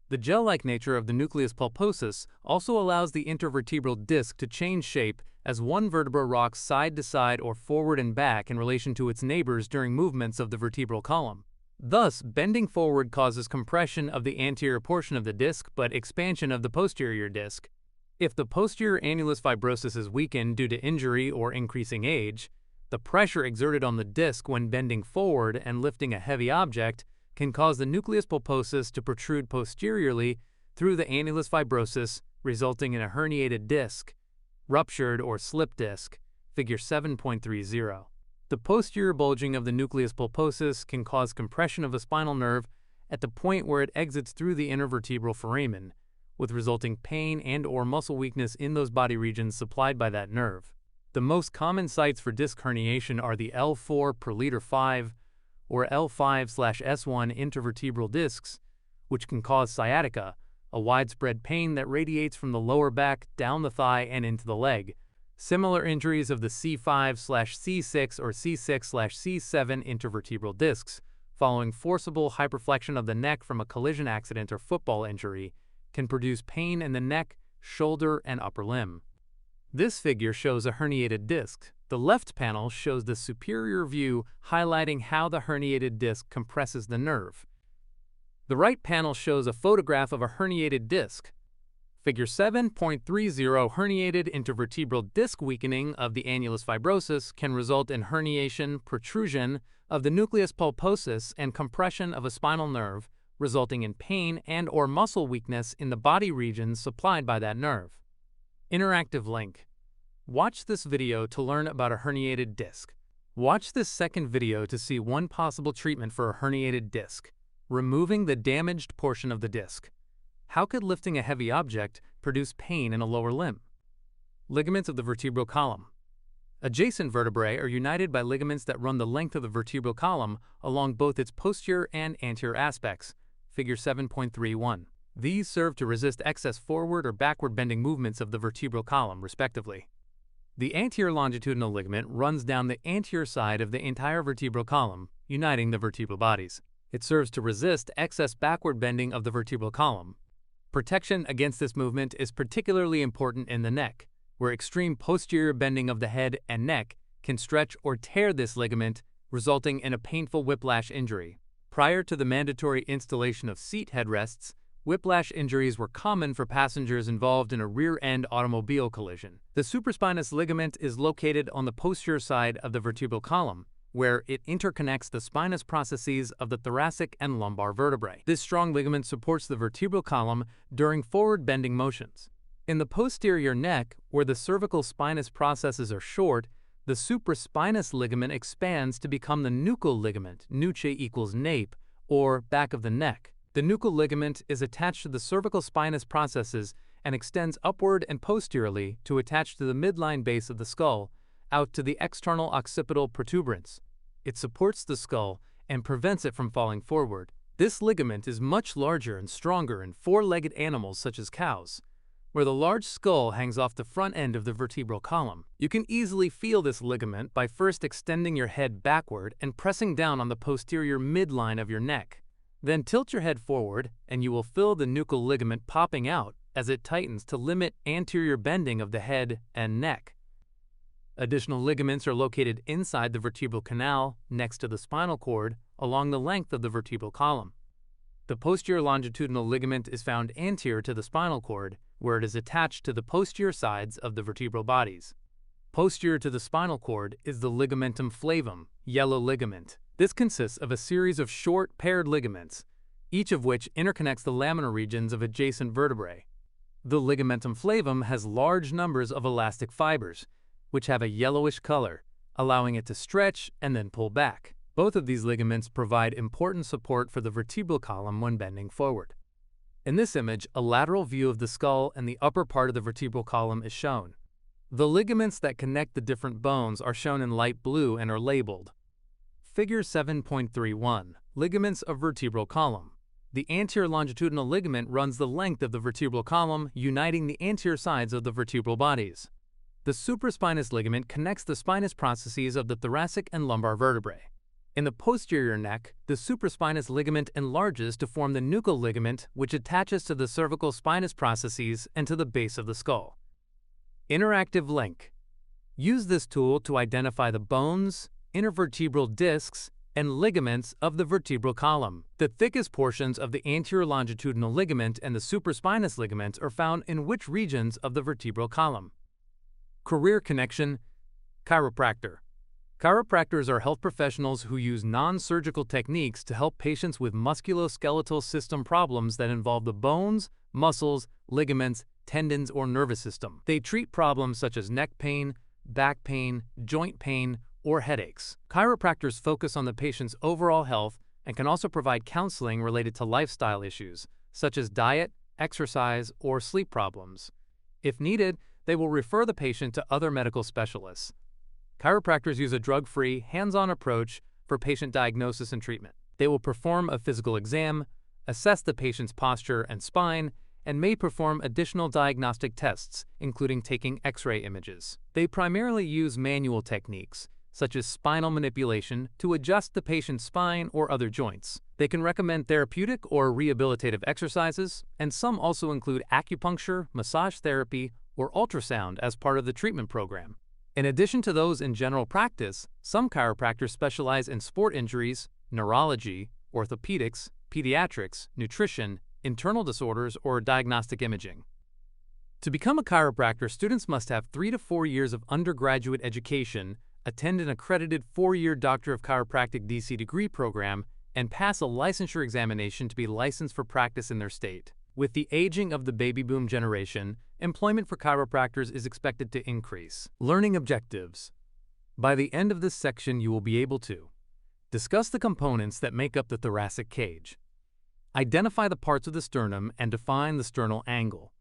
The gel-like nature of the nucleus pulposus also allows the intervertebral disc to change shape as one vertebra rocks side to side or forward and back in relation to its neighbors during movements of the vertebral column. Thus, bending forward causes compression of the anterior portion of the disc but expansion of the posterior disc. If the posterior annulus fibrosus is weakened due to injury or increasing age, the pressure exerted on the disc when bending forward and lifting a heavy object can cause the nucleus pulposus to protrude posteriorly through the annulus fibrosus, resulting in a herniated disc, ruptured or slip disc, figure 7.30. The posterior bulging of the nucleus pulposus can cause compression of a spinal nerve at the point where it exits through the intervertebral foramen, with resulting pain and/or muscle weakness in those body regions supplied by that nerve. The most common sites for disc herniation are the L4 per liter 5 or L5/S1 intervertebral discs, which can cause sciatica, a widespread pain that radiates from the lower back down the thigh and into the leg. Similar injuries of the C5/C6 or C6/C7 intervertebral discs, following forcible hyperflexion of the neck from a collision accident or football injury, can produce pain in the neck, shoulder, and upper limb. This figure shows a herniated disc. The left panel shows the superior view, highlighting how the herniated disc compresses the nerve. The right panel shows a photograph of a herniated disc. Figure 7.30. Herniated intervertebral disc weakening of the annulus fibrosus can result in herniation, protrusion of the nucleus pulposus, and compression of a spinal nerve, resulting in pain and/or muscle weakness in the body regions supplied by that nerve. Interactive link. Watch this video to learn about a herniated disc. Watch this second video to see one possible treatment for a herniated disc: removing the damaged portion of the disc. How could lifting a heavy object produce pain in a lower limb? Ligaments of the vertebral column. Adjacent vertebrae are united by ligaments that run the length of the vertebral column along both its posterior and anterior aspects. Figure 7.31. These serve to resist excess forward or backward bending movements of the vertebral column, respectively. The anterior longitudinal ligament runs down the anterior side of the entire vertebral column, uniting the vertebral bodies. It serves to resist excess backward bending of the vertebral column. Protection against this movement is particularly important in the neck, where extreme posterior bending of the head and neck can stretch or tear this ligament, resulting in a painful whiplash injury. Prior to the mandatory installation of seat headrests, whiplash injuries were common for passengers involved in a rear-end automobile collision. The supraspinous ligament is located on the posterior side of the vertebral column, where it interconnects the spinous processes of the thoracic and lumbar vertebrae. This strong ligament supports the vertebral column during forward bending motions. In the posterior neck, where the cervical spinous processes are short, the supraspinous ligament expands to become the nuchal ligament, nuche equals nape, or back of the neck. The nuchal ligament is attached to the cervical spinous processes and extends upward and posteriorly to attach to the midline base of the skull, out to the external occipital protuberance. It supports the skull and prevents it from falling forward. This ligament is much larger and stronger in four-legged animals such as cows, where the large skull hangs off the front end of the vertebral column. You can easily feel this ligament by first extending your head backward and pressing down on the posterior midline of your neck. Then tilt your head forward and you will feel the nuchal ligament popping out as it tightens to limit anterior bending of the head and neck. Additional ligaments are located inside the vertebral canal next to the spinal cord along the length of the vertebral column. The posterior longitudinal ligament is found anterior to the spinal cord, where it is attached to the posterior sides of the vertebral bodies. Posterior to the spinal cord is the ligamentum flavum, yellow ligament. This consists of a series of short, paired ligaments, each of which interconnects the laminar regions of adjacent vertebrae. The ligamentum flavum has large numbers of elastic fibers, which have a yellowish color, allowing it to stretch and then pull back. Both of these ligaments provide important support for the vertebral column when bending forward. In this image, a lateral view of the skull and the upper part of the vertebral column is shown. The ligaments that connect the different bones are shown in light blue and are labeled. Figure 7.31. Ligaments of vertebral column. The anterior longitudinal ligament runs the length of the vertebral column, uniting the anterior sides of the vertebral bodies. The supraspinous ligament connects the spinous processes of the thoracic and lumbar vertebrae. In the posterior neck, the supraspinous ligament enlarges to form the nuchal ligament, which attaches to the cervical spinous processes and to the base of the skull. Interactive link. Use this tool to identify the bones, intervertebral discs, and ligaments of the vertebral column. The thickest portions of the anterior longitudinal ligament and the supraspinous ligament are found in which regions of the vertebral column? Career connection. Chiropractor. Chiropractors are health professionals who use non-surgical techniques to help patients with musculoskeletal system problems that involve the bones, muscles, ligaments, tendons, or nervous system. They treat problems such as neck pain, back pain, joint pain, or headaches. Chiropractors focus on the patient's overall health and can also provide counseling related to lifestyle issues, such as diet, exercise, or sleep problems. If needed, they will refer the patient to other medical specialists. Chiropractors use a drug-free, hands-on approach for patient diagnosis and treatment. They will perform a physical exam, assess the patient's posture and spine, and may perform additional diagnostic tests, including taking X-ray images. They primarily use manual techniques, such as spinal manipulation, to adjust the patient's spine or other joints. They can recommend therapeutic or rehabilitative exercises, and some also include acupuncture, massage therapy, or ultrasound as part of the treatment program. In addition to those in general practice, some chiropractors specialize in sport injuries, neurology, orthopedics, pediatrics, nutrition, internal disorders, or diagnostic imaging. To become a chiropractor, students must have 3 to 4 years of undergraduate education, attend an accredited 4-year Doctor of Chiropractic DC degree program, and pass a licensure examination to be licensed for practice in their state. With the aging of the baby boom generation, employment for chiropractors is expected to increase. Learning objectives. By the end of this section, you will be able to discuss the components that make up the thoracic cage, identify the parts of the sternum and define the sternal angle,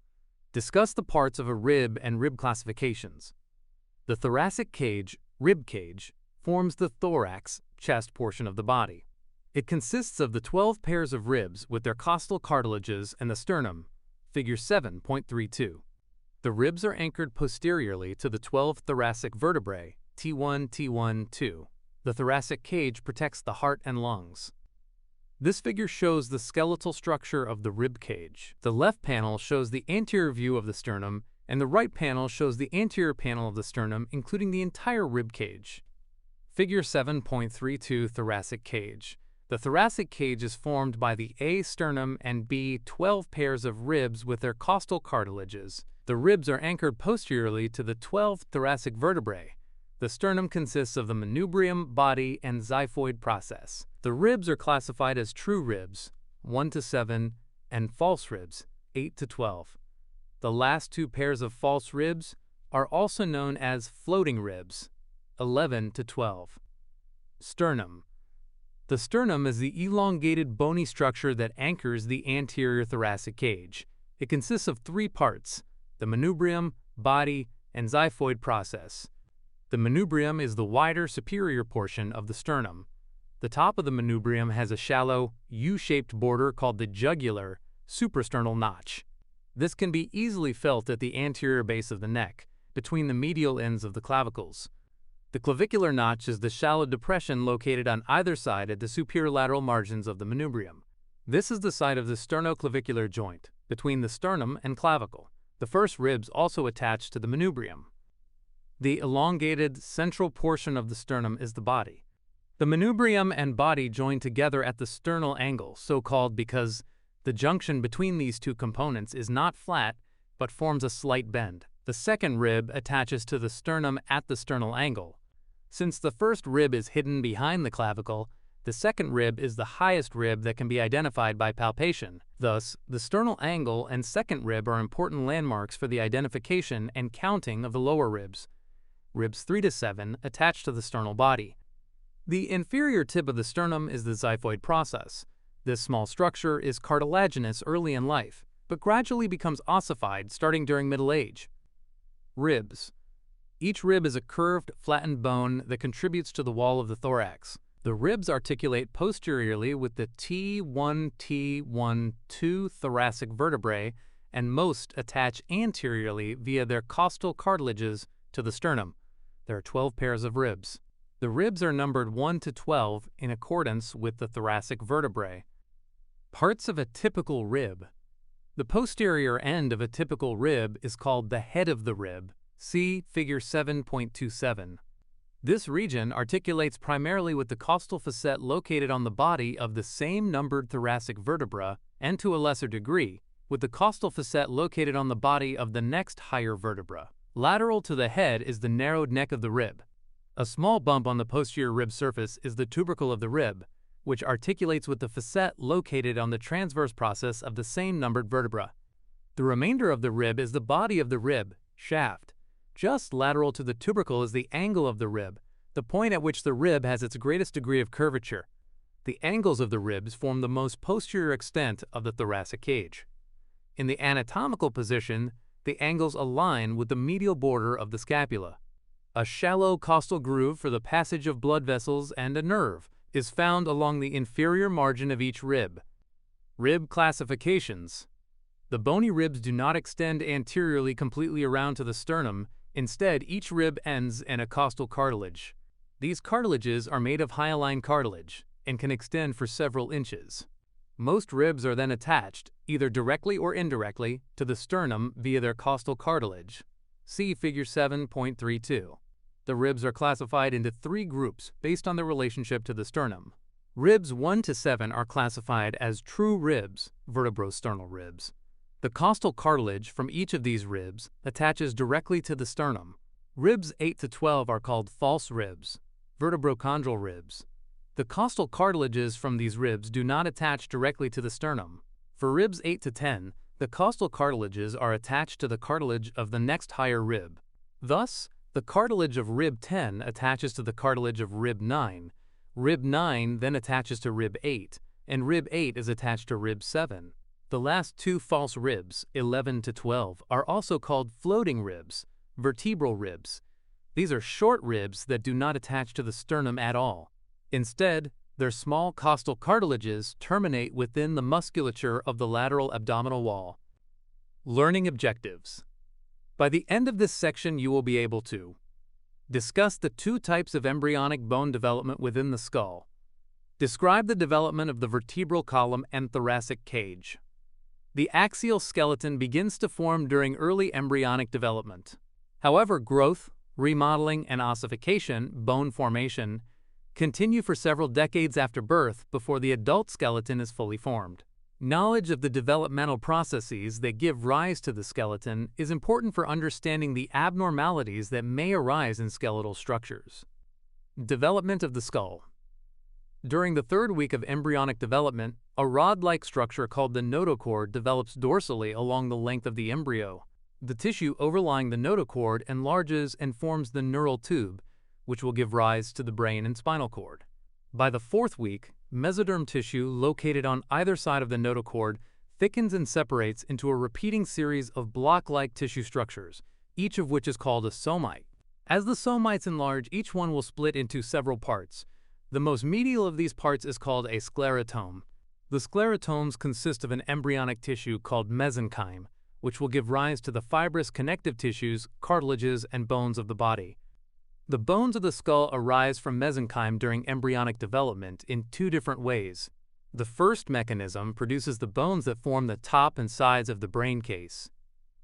discuss the parts of a rib and rib classifications. The thoracic cage, rib cage, forms the thorax, chest portion of the body. It consists of the 12 pairs of ribs with their costal cartilages and the sternum, figure 7.32. The ribs are anchored posteriorly to the 12 thoracic vertebrae, T1, T1, 2. The thoracic cage protects the heart and lungs. This figure shows the skeletal structure of the rib cage. The left panel shows the anterior view of the sternum, and the right panel shows the anterior panel of the sternum, including the entire rib cage. Figure 7.32 Thoracic cage. The thoracic cage is formed by the A sternum and B 12 pairs of ribs with their costal cartilages. The ribs are anchored posteriorly to the 12 thoracic vertebrae. The sternum consists of the manubrium, body, and xiphoid process. The ribs are classified as true ribs, 1 to 7, and false ribs, 8 to 12. The last 2 pairs of false ribs are also known as floating ribs, 11 to 12. Sternum. The sternum is the elongated bony structure that anchors the anterior thoracic cage. It consists of 3 parts: the manubrium, body, and xiphoid process. The manubrium is the wider superior portion of the sternum. The top of the manubrium has a shallow, U-shaped border called the jugular suprasternal notch. This can be easily felt at the anterior base of the neck, between the medial ends of the clavicles. The clavicular notch is the shallow depression located on either side at the superior lateral margins of the manubrium. This is the site of the sternoclavicular joint, between the sternum and clavicle. The first ribs also attach to the manubrium. The elongated central portion of the sternum is the body. The manubrium and body join together at the sternal angle, so called because the junction between these 2 components is not flat but forms a slight bend. The second rib attaches to the sternum at the sternal angle. Since the first rib is hidden behind the clavicle, the second rib is the highest rib that can be identified by palpation. Thus, the sternal angle and second rib are important landmarks for the identification and counting of the lower ribs. Ribs 3 to 7 attach to the sternal body. The inferior tip of the sternum is the xiphoid process. This small structure is cartilaginous early in life, but gradually becomes ossified starting during middle age. Ribs. Each rib is a curved, flattened bone that contributes to the wall of the thorax. The ribs articulate posteriorly with the T1, T1, 2 thoracic vertebrae, and most attach anteriorly via their costal cartilages to the sternum. There are 12 pairs of ribs. The ribs are numbered 1 to 12 in accordance with the thoracic vertebrae. Parts of a typical rib. The posterior end of a typical rib is called the head of the rib. See Figure 7.27. This region articulates primarily with the costal facet located on the body of the same numbered thoracic vertebra, and to a lesser degree, with the costal facet located on the body of the next higher vertebra. Lateral to the head is the narrowed neck of the rib. A small bump on the posterior rib surface is the tubercle of the rib, which articulates with the facet located on the transverse process of the same numbered vertebra. The remainder of the rib is the body of the rib, shaft. Just lateral to the tubercle is the angle of the rib, the point at which the rib has its greatest degree of curvature. The angles of the ribs form the most posterior extent of the thoracic cage. In the anatomical position, the angles align with the medial border of the scapula. A shallow costal groove for the passage of blood vessels and a nerve is found along the inferior margin of each rib. Rib classifications. The bony ribs do not extend anteriorly completely around to the sternum. Instead, each rib ends in a costal cartilage. These cartilages are made of hyaline cartilage and can extend for several inches. Most ribs are then attached, either directly or indirectly, to the sternum via their costal cartilage. See Figure 7.32. The ribs are classified into 3 groups based on their relationship to the sternum. Ribs 1 to 7 are classified as true ribs, vertebrosternal ribs. The costal cartilage from each of these ribs attaches directly to the sternum. Ribs 8 to 12 are called false ribs, vertebrochondral ribs. The costal cartilages from these ribs do not attach directly to the sternum. For ribs 8 to 10, the costal cartilages are attached to the cartilage of the next higher rib. Thus, the cartilage of rib 10 attaches to the cartilage of rib 9. Rib 9 then attaches to rib 8, and rib 8 is attached to rib 7. The last 2 false ribs, 11 to 12, are also called floating ribs, vertebral ribs. These are short ribs that do not attach to the sternum at all. Instead, their small costal cartilages terminate within the musculature of the lateral abdominal wall. Learning objectives. By the end of this section, you will be able to discuss the 2 types of embryonic bone development within the skull. Describe the development of the vertebral column and thoracic cage. The axial skeleton begins to form during early embryonic development. However, growth, remodeling, and ossification, bone formation, continue for several decades after birth before the adult skeleton is fully formed. Knowledge of the developmental processes that give rise to the skeleton is important for understanding the abnormalities that may arise in skeletal structures. Development of the skull. During the 3rd week of embryonic development, a rod-like structure called the notochord develops dorsally along the length of the embryo. The tissue overlying the notochord enlarges and forms the neural tube, which will give rise to the brain and spinal cord. By the 4th week, mesoderm tissue located on either side of the notochord thickens and separates into a repeating series of block-like tissue structures, each of which is called a somite. As the somites enlarge, each one will split into several parts. The most medial of these parts is called a sclerotome. The sclerotomes consist of an embryonic tissue called mesenchyme, which will give rise to the fibrous connective tissues, cartilages, and bones of the body. The bones of the skull arise from mesenchyme during embryonic development in 2 different ways. The first mechanism produces the bones that form the top and sides of the brain case.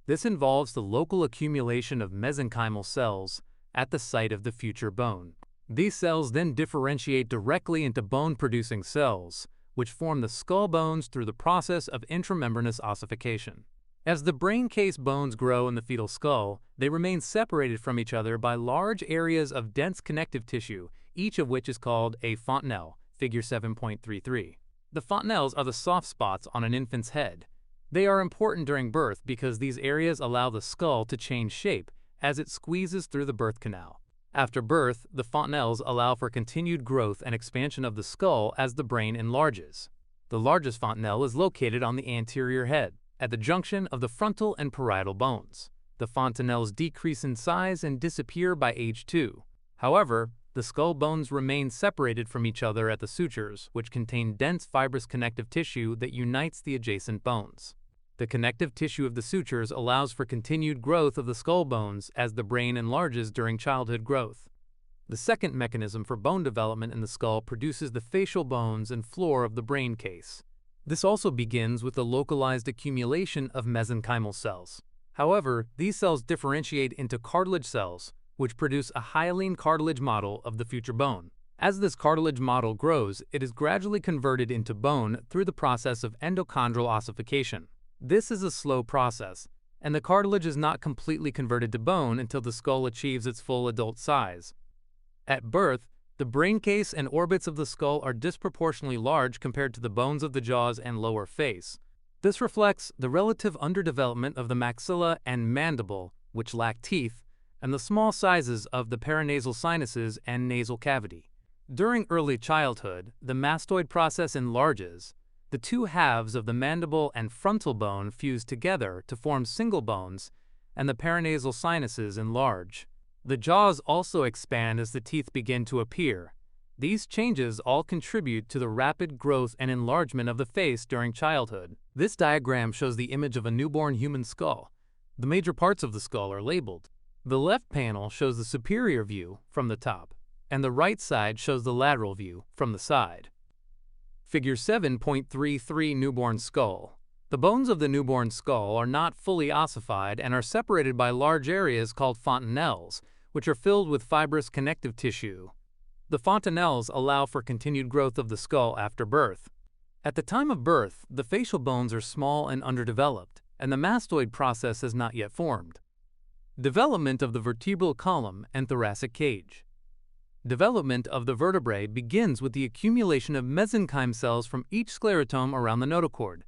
This involves the local accumulation of mesenchymal cells at the site of the future bone. These cells then differentiate directly into bone-producing cells, which form the skull bones through the process of intramembranous ossification. As the brain case bones grow in the fetal skull, they remain separated from each other by large areas of dense connective tissue, each of which is called a fontanelle, Figure 7.33. The fontanelles are the soft spots on an infant's head. They are important during birth because these areas allow the skull to change shape as it squeezes through the birth canal. After birth, the fontanelles allow for continued growth and expansion of the skull as the brain enlarges. The largest fontanelle is located on the anterior head, at the junction of the frontal and parietal bones. The fontanelles decrease in size and disappear by age 2. However, the skull bones remain separated from each other at the sutures, which contain dense fibrous connective tissue that unites the adjacent bones. The connective tissue of the sutures allows for continued growth of the skull bones as the brain enlarges during childhood growth. The second mechanism for bone development in the skull produces the facial bones and floor of the brain case. This also begins with the localized accumulation of mesenchymal cells. However, these cells differentiate into cartilage cells, which produce a hyaline cartilage model of the future bone. As this cartilage model grows, it is gradually converted into bone through the process of endochondral ossification. This is a slow process, and the cartilage is not completely converted to bone until the skull achieves its full adult size. At birth, the brain case and orbits of the skull are disproportionately large compared to the bones of the jaws and lower face. This reflects the relative underdevelopment of the maxilla and mandible, which lack teeth, and the small sizes of the paranasal sinuses and nasal cavity. During early childhood, the mastoid process enlarges. The two halves of the mandible and frontal bone fuse together to form single bones, and the paranasal sinuses enlarge. The jaws also expand as the teeth begin to appear. These changes all contribute to the rapid growth and enlargement of the face during childhood. This diagram shows the image of a newborn human skull. The major parts of the skull are labeled. The left panel shows the superior view from the top, and the right side shows the lateral view from the side. Figure 7.33 Newborn Skull. The bones of the newborn skull are not fully ossified and are separated by large areas called fontanelles, which are filled with fibrous connective tissue. The fontanelles allow for continued growth of the skull after birth. At the time of birth, the facial bones are small and underdeveloped, and the mastoid process has not yet formed. Development of the vertebral column and thoracic cage. Development of the vertebrae begins with the accumulation of mesenchyme cells from each sclerotome around the notochord.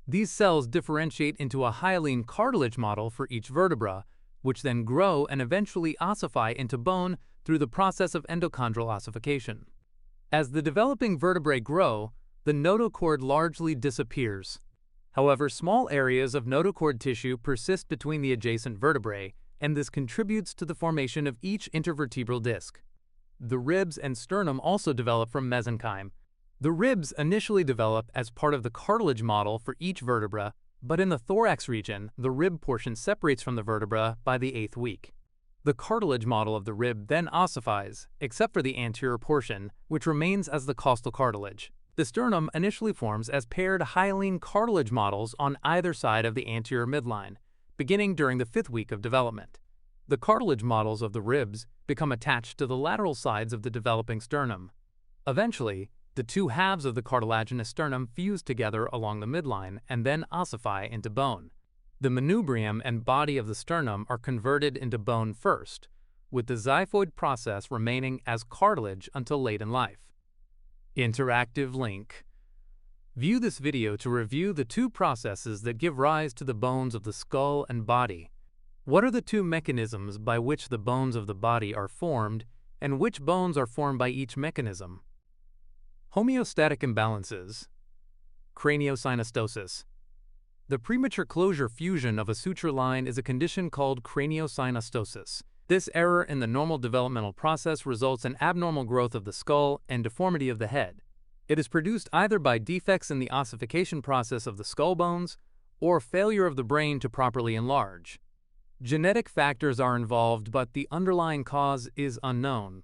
These cells differentiate into a hyaline cartilage model for each vertebra, which then grow and eventually ossify into bone through the process of endochondral ossification. As the developing vertebrae grow, the notochord largely disappears. However, small areas of notochord tissue persist between the adjacent vertebrae, and this contributes to the formation of each intervertebral disc. The ribs and sternum also develop from mesenchyme. The ribs initially develop as part of the cartilage model for each vertebra, but in the thorax region, the rib portion separates from the vertebra by the 8th week. The cartilage model of the rib then ossifies, except for the anterior portion, which remains as the costal cartilage. The sternum initially forms as paired hyaline cartilage models on either side of the anterior midline, beginning during the 5th week of development. The cartilage models of the ribs become attached to the lateral sides of the developing sternum. Eventually, the two halves of the cartilaginous sternum fuse together along the midline and then ossify into bone. The manubrium and body of the sternum are converted into bone first, with the xiphoid process remaining as cartilage until late in life. Interactive link. View this video to review the two processes that give rise to the bones of the skull and body. What are the two mechanisms by which the bones of the body are formed, and which bones are formed by each mechanism? Homeostatic imbalances. Craniosynostosis. The premature closure fusion of a suture line is a condition called craniosynostosis. This error in the normal developmental process results in abnormal growth of the skull and deformity of the head. It is produced either by defects in the ossification process of the skull bones or failure of the brain to properly enlarge. Genetic factors are involved, but the underlying cause is unknown.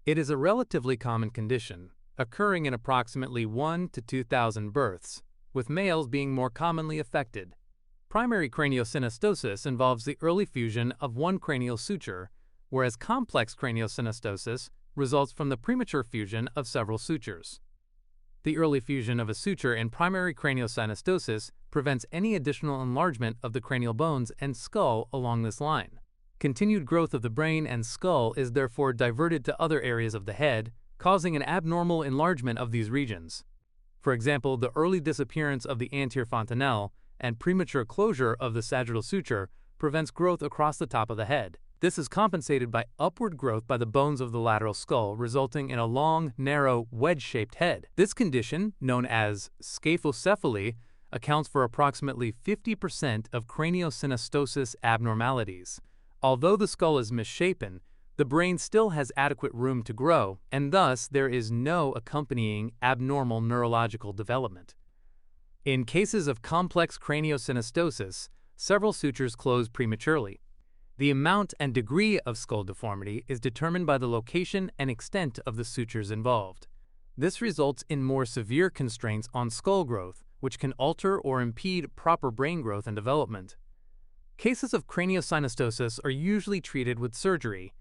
It is a relatively common condition, occurring in approximately 1 to 2,000 births, with males being more commonly affected. Primary craniosynostosis involves the early fusion of one cranial suture, whereas complex craniosynostosis results from the premature fusion of several sutures. The early fusion of a suture in primary craniosynostosis prevents any additional enlargement of the cranial bones and skull along this line. Continued growth of the brain and skull is therefore diverted to other areas of the head, causing an abnormal enlargement of these regions. For example, the early disappearance of the anterior fontanelle and premature closure of the sagittal suture prevents growth across the top of the head. This is compensated by upward growth by the bones of the lateral skull, resulting in a long, narrow, wedge-shaped head. This condition, known as scaphocephaly, accounts for approximately 50% of craniosynostosis abnormalities. Although the skull is misshapen, the brain still has adequate room to grow, and thus there is no accompanying abnormal neurological development. In cases of complex craniosynostosis, several sutures close prematurely. The amount and degree of skull deformity is determined by the location and extent of the sutures involved. This results in more severe constraints on skull growth, which can alter or impede proper brain growth and development. Cases of craniosynostosis are usually treated with surgery.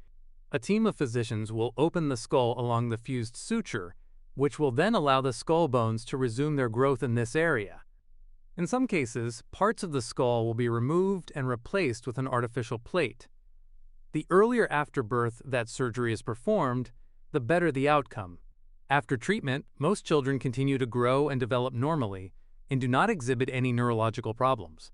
A team of physicians will open the skull along the fused suture, which will then allow the skull bones to resume their growth in this area. In some cases, parts of the skull will be removed and replaced with an artificial plate. The earlier after birth that surgery is performed, the better the outcome. After treatment, most children continue to grow and develop normally and do not exhibit any neurological problems.